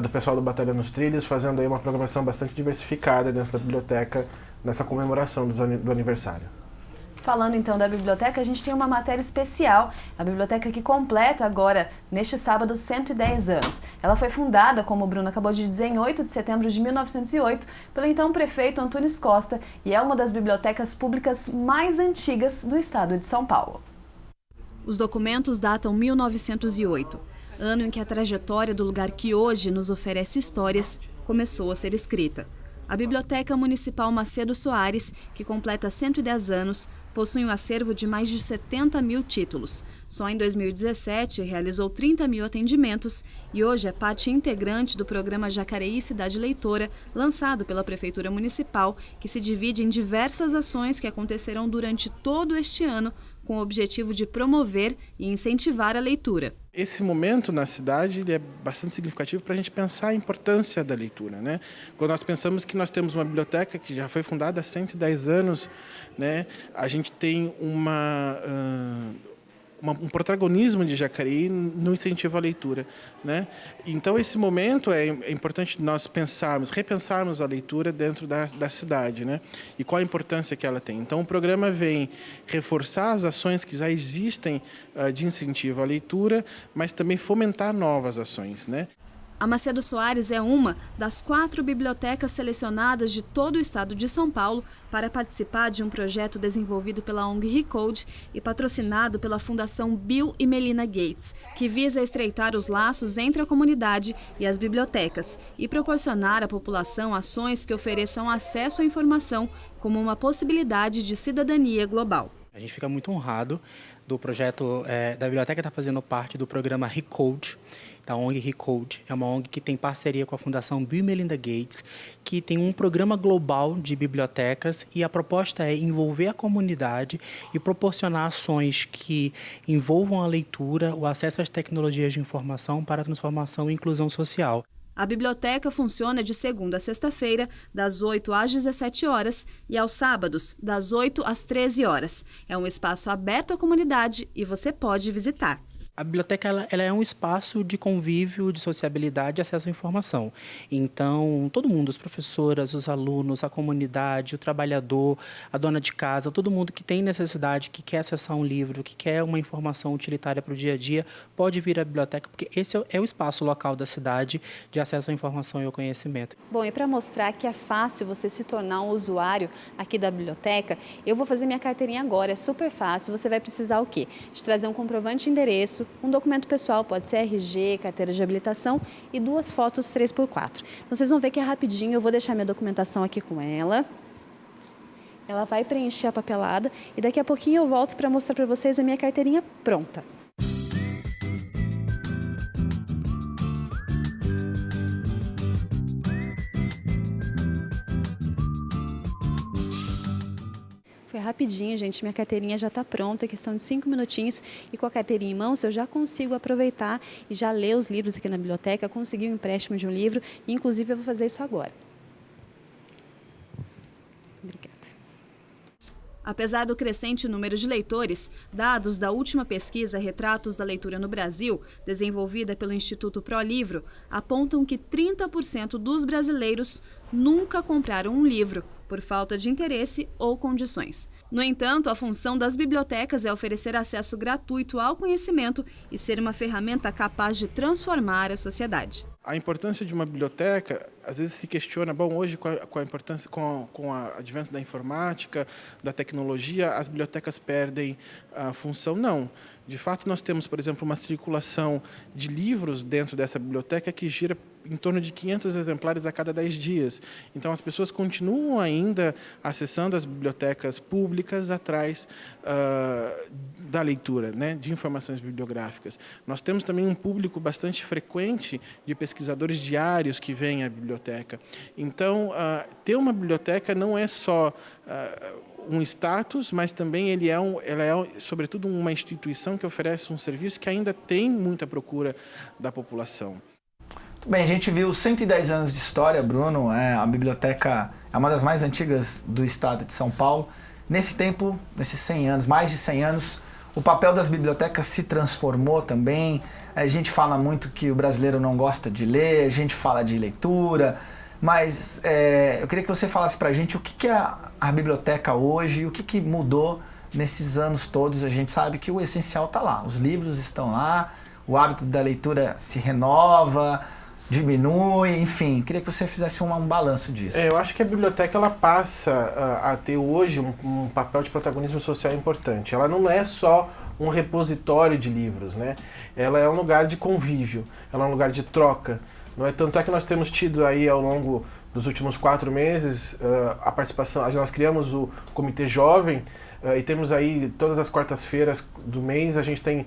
do pessoal do Batalhão nos Trilhos, fazendo aí uma programação bastante diversificada dentro da biblioteca nessa comemoração do aniversário. Falando então da biblioteca, a gente tem uma matéria especial, a biblioteca que completa agora, neste sábado, 110 anos. Ela foi fundada, como o Bruno acabou de dizer, em 8 de setembro de 1908, pelo então prefeito Antunes Costa, e é uma das bibliotecas públicas mais antigas do estado de São Paulo. Os documentos datam 1908, ano em que a trajetória do lugar que hoje nos oferece histórias começou a ser escrita. A Biblioteca Municipal Macedo Soares, que completa 110 anos, possui um acervo de mais de 70 mil títulos. Só em 2017 realizou 30 mil atendimentos e hoje é parte integrante do programa Jacareí Cidade Leitora, lançado pela Prefeitura Municipal, que se divide em diversas ações que acontecerão durante todo este ano, com o objetivo de promover e incentivar a leitura. Esse momento na cidade ele é bastante significativo para a gente pensar a importância da leitura, né? Quando nós pensamos que nós temos uma biblioteca que já foi fundada há 110 anos, né? A gente tem um protagonismo de Jacareí no incentivo à leitura, né? Então esse momento é importante nós repensarmos a leitura dentro da cidade, né? E qual a importância que ela tem. Então o programa vem reforçar as ações que já existem de incentivo à leitura, mas também fomentar novas ações, né? A Macedo Soares é uma das 4 bibliotecas selecionadas de todo o estado de São Paulo para participar de um projeto desenvolvido pela ONG Recode e patrocinado pela Fundação Bill e Melinda Gates, que visa estreitar os laços entre a comunidade e as bibliotecas e proporcionar à população ações que ofereçam acesso à informação como uma possibilidade de cidadania global. A gente fica muito honrado do projeto da biblioteca estar fazendo parte do programa Recode, da ONG Recode. É uma ONG que tem parceria com a Fundação Bill e Melinda Gates, que tem um programa global de bibliotecas e a proposta é envolver a comunidade e proporcionar ações que envolvam a leitura, o acesso às tecnologias de informação para a transformação e inclusão social. A biblioteca funciona de segunda a sexta-feira, das 8 às 17 horas e aos sábados, das 8 às 13 horas. É um espaço aberto à comunidade e você pode visitar. A biblioteca ela é um espaço de convívio, de sociabilidade e acesso à informação. Então, todo mundo, as professoras, os alunos, a comunidade, o trabalhador, a dona de casa, todo mundo que tem necessidade, que quer acessar um livro, que quer uma informação utilitária para o dia a dia, pode vir à biblioteca, porque esse é o espaço local da cidade de acesso à informação e ao conhecimento. Bom, e para mostrar que é fácil você se tornar um usuário aqui da biblioteca, eu vou fazer minha carteirinha agora, é super fácil. Você vai precisar o quê? De trazer um comprovante de endereço, um documento pessoal, pode ser RG, carteira de habilitação e 2 fotos 3x4. Então vocês vão ver que é rapidinho, eu vou deixar minha documentação aqui com ela. Ela vai preencher a papelada e daqui a pouquinho eu volto para mostrar para vocês a minha carteirinha pronta. Foi rapidinho, gente, minha carteirinha já está pronta, questão de 5 minutinhos e com a carteirinha em mãos eu já consigo aproveitar e já ler os livros aqui na biblioteca, conseguir um empréstimo de um livro e inclusive eu vou fazer isso agora. Obrigada. Apesar do crescente número de leitores, dados da última pesquisa Retratos da Leitura no Brasil, desenvolvida pelo Instituto ProLivro, apontam que 30% dos brasileiros nunca compraram um livro, por falta de interesse ou condições. No entanto, a função das bibliotecas é oferecer acesso gratuito ao conhecimento e ser uma ferramenta capaz de transformar a sociedade. A importância de uma biblioteca, às vezes se questiona, bom, hoje com a importância, com o advento da informática, da tecnologia, as bibliotecas perdem a função. Não. De fato, nós temos, por exemplo, uma circulação de livros dentro dessa biblioteca que gira em torno de 500 exemplares a cada 10 dias. Então, as pessoas continuam ainda acessando as bibliotecas públicas atrás da leitura, né, de informações bibliográficas. Nós temos também um público bastante frequente de pesquisadores diários que vêm à biblioteca. Então, ter uma biblioteca não é só um status, mas também ela é, sobretudo, uma instituição que oferece um serviço que ainda tem muita procura da população. Bem, a gente viu 110 anos de história, Bruno, a biblioteca é uma das mais antigas do estado de São Paulo. Nesse tempo, nesses 100 anos, mais de 100 anos, o papel das bibliotecas se transformou também. A gente fala muito que o brasileiro não gosta de ler, a gente fala de leitura, mas eu queria que você falasse para a gente o que é a biblioteca hoje, o que mudou nesses anos todos a gente sabe que o essencial está lá, os livros estão lá, o hábito da leitura se renova, diminui, enfim. Queria que você fizesse um balanço disso. Eu acho que a biblioteca ela passa a ter hoje um papel de protagonismo social importante. Ela não é só um repositório de livros, né? Ela é um lugar de convívio, ela é um lugar de troca. Não é? Tanto é que nós temos tido aí ao longo dos últimos 4 meses a participação, nós criamos o Comitê Jovem, e temos aí todas as quartas-feiras do mês, a gente tem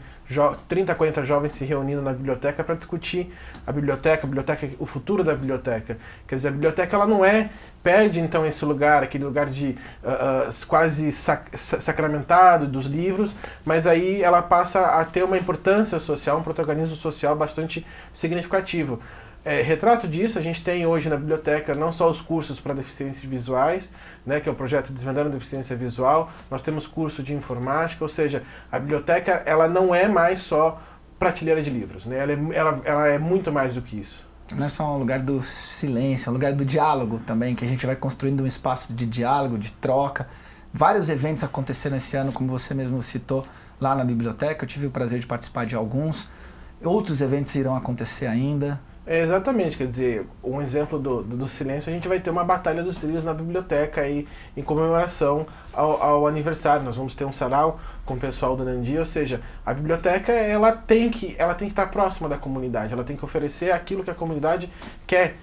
30, 40 jovens se reunindo na biblioteca para discutir a biblioteca, o futuro da biblioteca. Quer dizer, a biblioteca ela não perde então esse lugar, aquele lugar de quase sacramentado dos livros, mas aí ela passa a ter uma importância social, um protagonismo social bastante significativo. Retrato disso, a gente tem hoje na biblioteca não só os cursos para deficiências visuais, né, que é o projeto Desvendando a Deficiência Visual, nós temos curso de informática, ou seja, a biblioteca ela não é mais só prateleira de livros, né, ela é muito mais do que isso. Não é só um lugar do silêncio, é um lugar do diálogo também, que a gente vai construindo um espaço de diálogo, de troca. Vários eventos aconteceram esse ano, como você mesmo citou, lá na biblioteca, eu tive o prazer de participar de alguns, outros eventos irão acontecer ainda. Exatamente, quer dizer, um exemplo do silêncio, a gente vai ter uma batalha dos trilhos na biblioteca aí, em comemoração ao aniversário. Nós vamos ter um sarau com o pessoal do Nandi, ou seja, a biblioteca ela tem que estar próxima da comunidade, ela tem que oferecer aquilo que a comunidade quer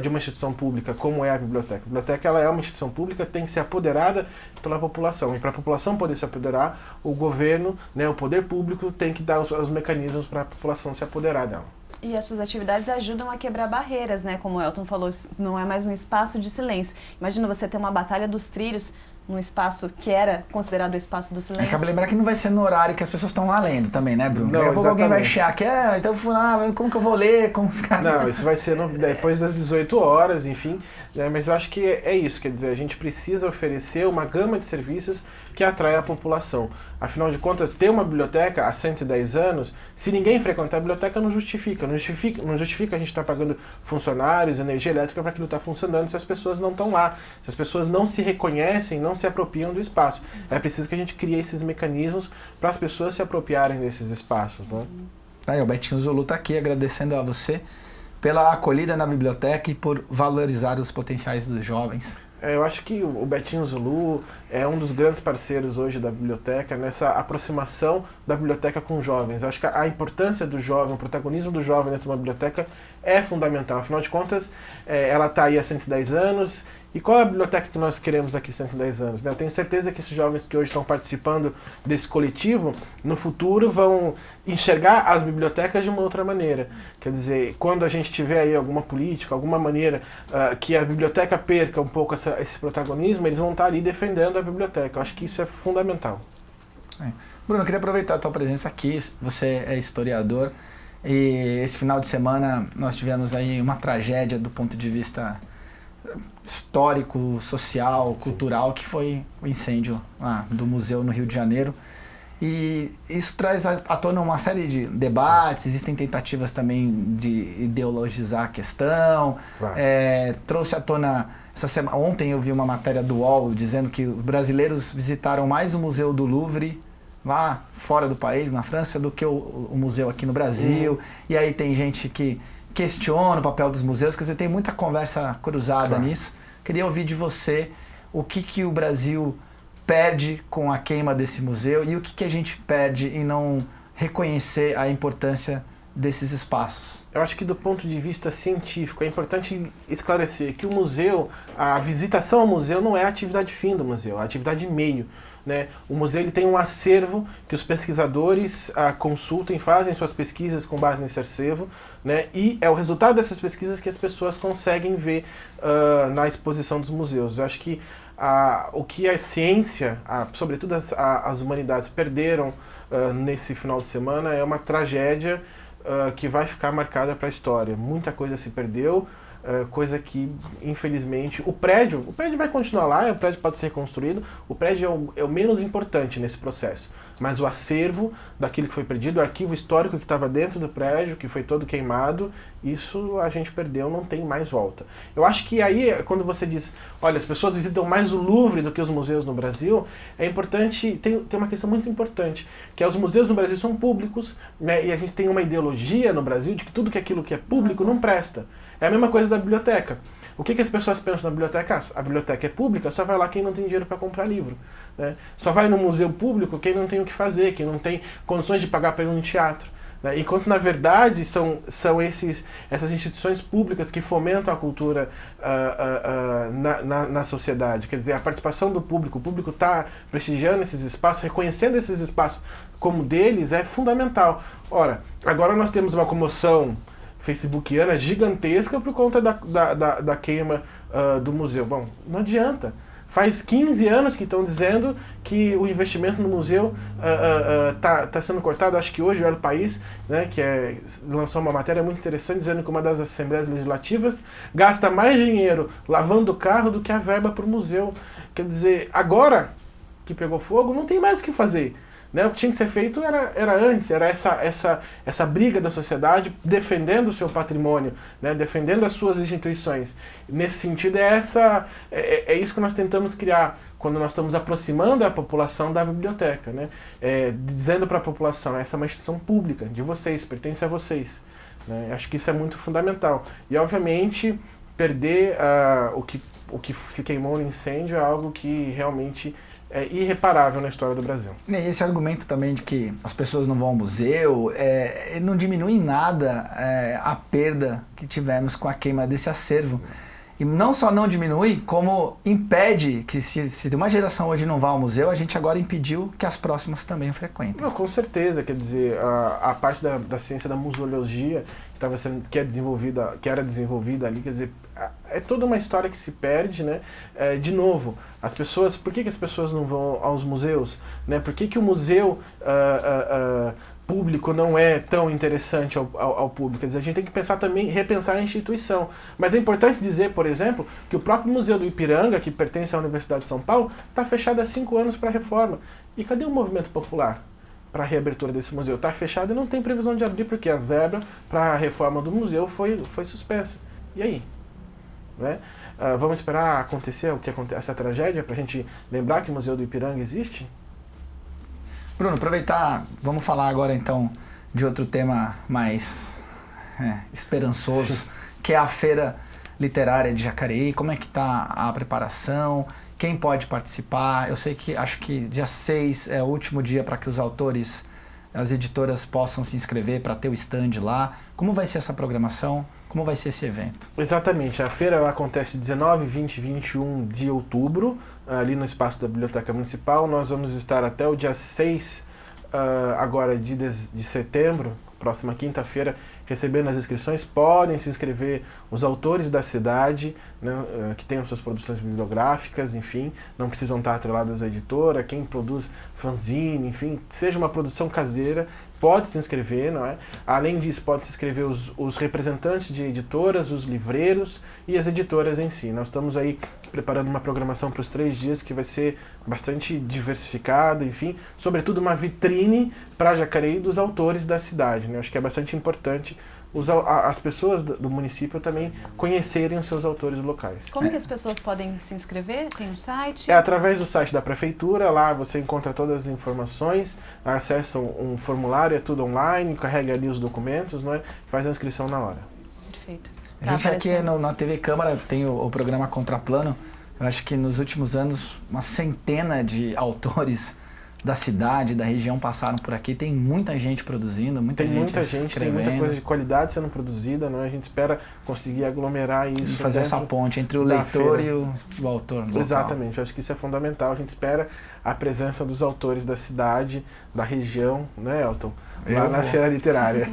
de uma instituição pública, como é a biblioteca. A biblioteca ela é uma instituição pública, tem que ser apoderada pela população, e para a população poder se apoderar, o governo, né, o poder público tem que dar os mecanismos para a população se apoderar dela. E essas atividades ajudam a quebrar barreiras, né? Como o Elton falou, não é mais um espaço de silêncio. Imagina você ter uma batalha dos trilhos num espaço que era considerado o espaço do silêncio. Cabe lembrar que não vai ser no horário que as pessoas estão lá lendo também, né, Bruno? Daqui a pouco alguém vai chiar que então eu fui lá, como que eu vou ler? Como os caras... Não, isso vai ser depois das 18 horas, enfim. Né, mas eu acho que é isso, quer dizer, a gente precisa oferecer uma gama de serviços que atrai a população. Afinal de contas, ter uma biblioteca há 110 anos, se ninguém frequentar a biblioteca, não justifica a gente estar pagando funcionários, energia elétrica para aquilo estar funcionando se as pessoas não estão lá, se as pessoas não se reconhecem, não se apropriam do espaço. É preciso que a gente crie esses mecanismos para as pessoas se apropriarem desses espaços. Né? Aí, o Betinho Zulu está aqui agradecendo a você pela acolhida na biblioteca e por valorizar os potenciais dos jovens. Eu acho que o Betinho Zulu é um dos grandes parceiros hoje da biblioteca nessa aproximação da biblioteca com os jovens. Eu acho que a importância do jovem, o protagonismo do jovem dentro de uma biblioteca é fundamental. Afinal de contas, ela está aí há 110 anos. E qual é a biblioteca que nós queremos daqui a 110 anos? Né? Eu tenho certeza que esses jovens que hoje estão participando desse coletivo, no futuro vão enxergar as bibliotecas de uma outra maneira. Quer dizer, quando a gente tiver aí alguma política, alguma maneira que a biblioteca perca um pouco esse protagonismo, eles vão estar ali defendendo a biblioteca. Eu acho que isso é fundamental. Bruno, eu queria aproveitar a tua presença aqui. Você é historiador e esse final de semana nós tivemos aí uma tragédia do ponto de vista histórico, social, cultural, que foi o incêndio do museu no Rio de Janeiro. E isso traz à tona uma série de debates. Sim. Existem tentativas também de ideologizar a questão. Claro. Trouxe à tona, essa semana, ontem eu vi uma matéria do UOL dizendo que os brasileiros visitaram mais o Museu do Louvre lá fora do país, na França, do que o museu aqui no Brasil. E aí tem gente que questiona o papel dos museus, quer dizer, tem muita conversa cruzada nisso. Queria ouvir de você o que o Brasil perde com a queima desse museu e o que a gente perde em não reconhecer a importância desses espaços. Eu acho que do ponto de vista científico é importante esclarecer que o museu, a visitação ao museu não é a atividade fim do museu, é a atividade meio. Né? O museu ele tem um acervo que os pesquisadores consultam e fazem suas pesquisas com base nesse acervo, né? E é o resultado dessas pesquisas que as pessoas conseguem ver na exposição dos museus. Eu acho que o que a ciência, sobretudo as humanidades, perderam nesse final de semana é uma tragédia que vai ficar marcada para a história. Muita coisa se perdeu. Coisa que, infelizmente, o prédio vai continuar lá, o prédio pode ser reconstruído, o prédio é o menos importante nesse processo. Mas o acervo daquilo que foi perdido, o arquivo histórico que estava dentro do prédio, que foi todo queimado, Isso a gente perdeu, não tem mais volta. Eu acho que aí, quando você diz, olha, as pessoas visitam mais o Louvre do que os museus no Brasil, é importante, tem uma questão muito importante, que é os museus no Brasil são públicos, né, e a gente tem uma ideologia no Brasil de que tudo aquilo que é público não presta. É a mesma coisa da biblioteca. O que as pessoas pensam na biblioteca? A biblioteca é pública, só vai lá quem não tem dinheiro para comprar livro. Né? Só vai no museu público quem não tem o que fazer, quem não tem condições de pagar para ir num teatro. Né? Enquanto, na verdade, são essas instituições públicas que fomentam a cultura na sociedade. Quer dizer, a participação do público, o público está prestigiando esses espaços, reconhecendo esses espaços como deles, é fundamental. Ora, agora nós temos uma comoção facebookiana gigantesca por conta da queima do museu. Bom, não adianta. Faz 15 anos que estão dizendo que o investimento no museu tá sendo cortado. Acho que hoje o El País, né, lançou uma matéria muito interessante dizendo que uma das assembleias legislativas gasta mais dinheiro lavando o carro do que a verba para o museu. Quer dizer, agora que pegou fogo, não tem mais o que fazer. Né? O que tinha que ser feito era antes, era essa briga da sociedade defendendo o seu patrimônio, né? Defendendo as suas instituições. Nesse sentido, é isso que nós tentamos criar quando nós estamos aproximando a população da biblioteca. Né? Dizendo para a população, essa é uma instituição pública, de vocês, pertence a vocês. Né? Acho que isso é muito fundamental. E, obviamente, perder o que se queimou no incêndio é algo que realmente é irreparável na história do Brasil. E esse argumento também de que as pessoas não vão ao museu, não diminui em nada a perda que tivemos com a queima desse acervo. E não só não diminui, como impede que se uma geração hoje não vá ao museu, a gente agora impediu que as próximas também o frequentem. Não, com certeza, quer dizer, a parte da ciência da museologia que era desenvolvida ali, quer dizer, é toda uma história que se perde, né? De novo, por que as pessoas não vão aos museus? Né? Por que o museu público não é tão interessante ao público? Quer dizer, a gente tem que pensar também, repensar a instituição. Mas é importante dizer, por exemplo, que o próprio Museu do Ipiranga, que pertence à Universidade de São Paulo, está fechado há 5 anos para reforma. E cadê o movimento popular para a reabertura desse museu? Está fechado e não tem previsão de abrir, porque a verba para a reforma do museu foi suspensa. E aí? Né? Vamos esperar acontecer essa tragédia para a gente lembrar que o Museu do Ipiranga existe? Bruno, aproveitar, vamos falar agora então de outro tema mais esperançoso, sim, que é a Feira Literária de Jacareí. Como é que está a preparação? Quem pode participar? Eu sei que acho que dia 6 é o último dia para que os autores, as editoras possam se inscrever para ter o stand lá. Como vai ser essa programação? Como vai ser esse evento? Exatamente. A feira ela acontece 19, 20 e 21 de outubro, ali no espaço da Biblioteca Municipal. Nós vamos estar até o dia 6 agora de setembro, próxima quinta-feira, recebendo as inscrições. Podem se inscrever os autores da cidade, né, que tenham suas produções bibliográficas, enfim, não precisam estar atreladas à editora. Quem produz fanzine, enfim, seja uma produção caseira, pode se inscrever, não é? Além disso, pode se inscrever os representantes de editoras, os livreiros e as editoras em si. Nós estamos aí preparando uma programação para os 3 dias que vai ser bastante diversificada, enfim, sobretudo uma vitrine para Jacareí dos autores da cidade, né? Acho que é bastante importante as pessoas do município também conhecerem os seus autores locais. Como que as pessoas podem se inscrever? Tem um site? É através do site da prefeitura, lá você encontra todas as informações, acessa um formulário, é tudo online, carrega ali os documentos, não é? Faz a inscrição na hora. Perfeito. A gente aqui na TV Câmara tem o programa Contraplano. Eu acho que nos últimos anos uma centena de autores da cidade, da região passaram por aqui. Tem muita gente produzindo, tem muita coisa de qualidade sendo produzida, não é? A gente espera conseguir aglomerar isso. E fazer essa ponte entre o leitor e o autor local. Exatamente, eu acho que isso é fundamental. A gente espera a presença dos autores da cidade, da região, né, Elton? Lá na Feira Literária.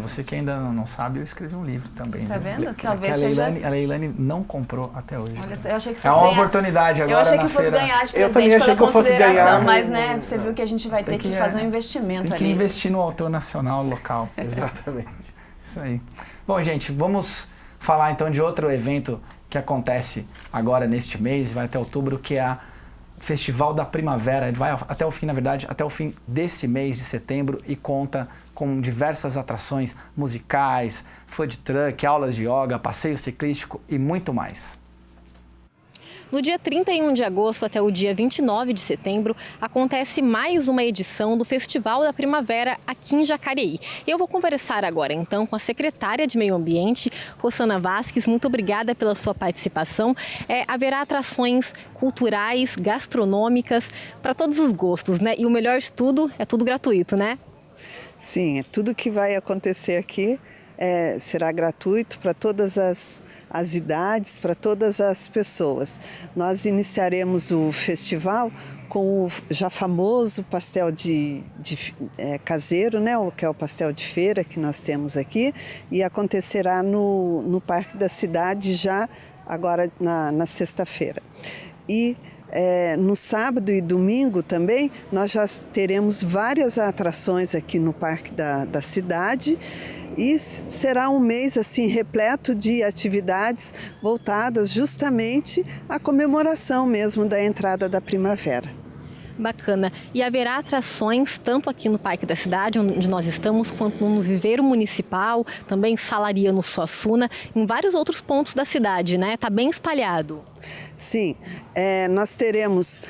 Você que ainda não sabe, eu escrevi um livro também. Tá vendo? Talvez a Leilane não comprou até hoje. Olha, eu achei que fosse é uma oportunidade agora. Eu achei que fosse ganhar de presente. Eu também achei que eu fosse ganhar. Mas, né, você viu que a gente vai ter que fazer um investimento ali. Tem que investir no autor nacional, local. Exatamente. Isso aí. Bom, gente, vamos falar então de outro evento que acontece agora neste mês, vai até outubro, que é Festival da Primavera. Ele vai até o fim, na verdade, até o fim desse mês de setembro e conta com diversas atrações musicais, food truck, aulas de yoga, passeio ciclístico e muito mais. No dia 31 de agosto até o dia 29 de setembro, acontece mais uma edição do Festival da Primavera aqui em Jacareí. Eu vou conversar agora, então, com a secretária de Meio Ambiente, Rosana Vasques. Muito obrigada pela sua participação. Haverá atrações culturais, gastronômicas, para todos os gostos, né? E o melhor de tudo, é tudo gratuito, né? Sim, tudo que vai acontecer aqui será gratuito para todas as idades, para todas as pessoas. Nós iniciaremos o festival com o já famoso pastel caseiro, né, que é o pastel de feira que nós temos aqui, e acontecerá no Parque da Cidade já agora na sexta-feira. E no sábado e domingo também nós já teremos várias atrações aqui no Parque da Cidade. E será um mês assim repleto de atividades voltadas justamente à comemoração mesmo da entrada da primavera. Bacana. E haverá atrações tanto aqui no Parque da Cidade, onde nós estamos, quanto no Viveiro Municipal, também Salariano Suassuna, em vários outros pontos da cidade, né? Está bem espalhado. Sim, nós teremos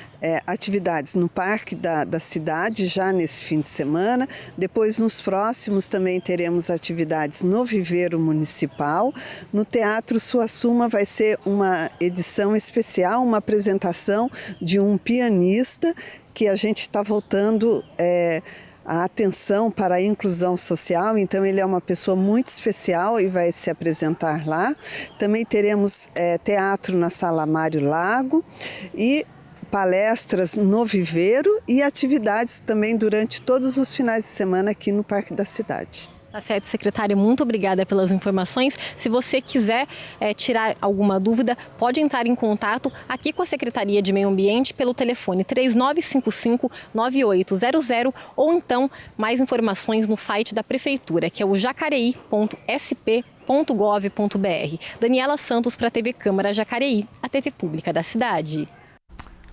atividades no Parque da Cidade já nesse fim de semana. Depois, nos próximos, também teremos atividades no Viveiro Municipal. No Teatro Suassuna vai ser uma edição especial, uma apresentação de um pianista que a gente está voltando a atenção para a inclusão social, então ele é uma pessoa muito especial e vai se apresentar lá. Também teremos teatro na Sala Mário Lago e palestras no Viveiro e atividades também durante todos os finais de semana aqui no Parque da Cidade. Tá certo, secretária, muito obrigada pelas informações. Se você quiser tirar alguma dúvida, pode entrar em contato aqui com a Secretaria de Meio Ambiente pelo telefone 3955-9800 ou então mais informações no site da Prefeitura, que é o jacareí.sp.gov.br. Daniela Santos para a TV Câmara Jacareí, a TV pública da cidade.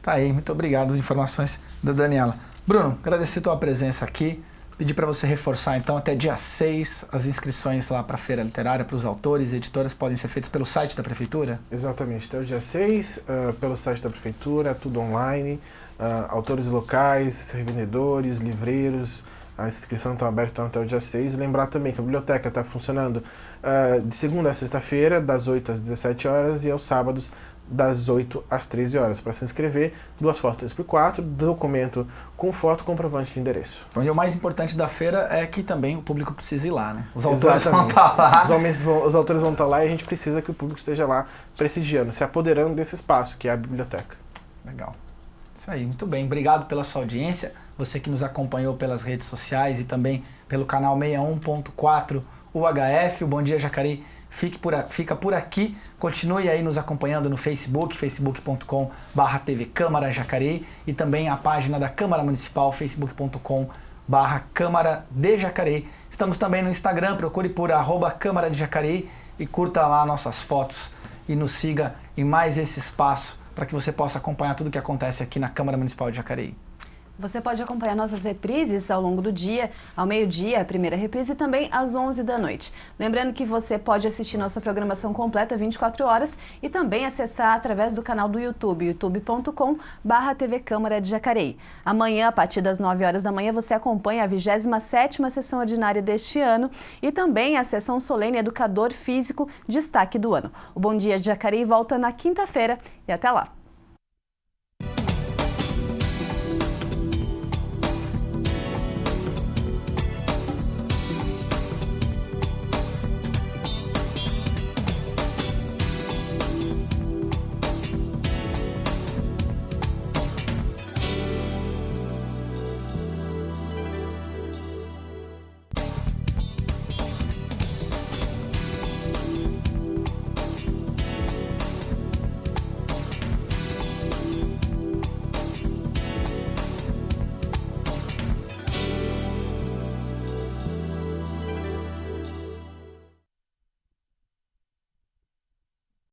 Tá aí, muito obrigado as informações da Daniela. Bruno, agradecer a tua presença aqui. Pedir para você reforçar, então, até dia 6, as inscrições lá para a Feira Literária, para os autores e editoras, podem ser feitas pelo site da Prefeitura? Exatamente, até o dia 6, pelo site da Prefeitura, tudo online, autores locais, revendedores, livreiros, a inscrição está aberta até o dia 6. Lembrar também que a biblioteca está funcionando de segunda a sexta-feira, das 8 às 17 horas, e aos sábados, das 8 às 13 horas. Para se inscrever, 2 fotos 3x4, documento com foto, comprovante de endereço. E o mais importante da feira é que também o público precisa ir lá, né? Os autores vão estar lá. Os autores vão estar lá e a gente precisa que o público esteja lá prestigiando, se apoderando desse espaço, que é a biblioteca. Legal. Isso aí, muito bem. Obrigado pela sua audiência. Você que nos acompanhou pelas redes sociais e também pelo canal 61.4 UHF, o Bom Dia Jacareí fica por aqui. Continue aí nos acompanhando no Facebook, facebook.com/TV Câmara Jacareí, e também a página da Câmara Municipal, facebook.com/Câmara de Jacareí. Estamos também no Instagram, procure por @Câmara de Jacareí e curta lá nossas fotos e nos siga em mais esse espaço para que você possa acompanhar tudo o que acontece aqui na Câmara Municipal de Jacareí. Você pode acompanhar nossas reprises ao longo do dia, ao meio-dia, a primeira reprise, e também às 11 da noite. Lembrando que você pode assistir nossa programação completa 24 horas e também acessar através do canal do YouTube, youtube.com/TV Câmara de Jacareí. Amanhã, a partir das 9 horas da manhã, você acompanha a 27ª sessão ordinária deste ano e também a sessão solene Educador Físico Destaque do Ano. O Bom Dia de Jacareí volta na quinta-feira e até lá.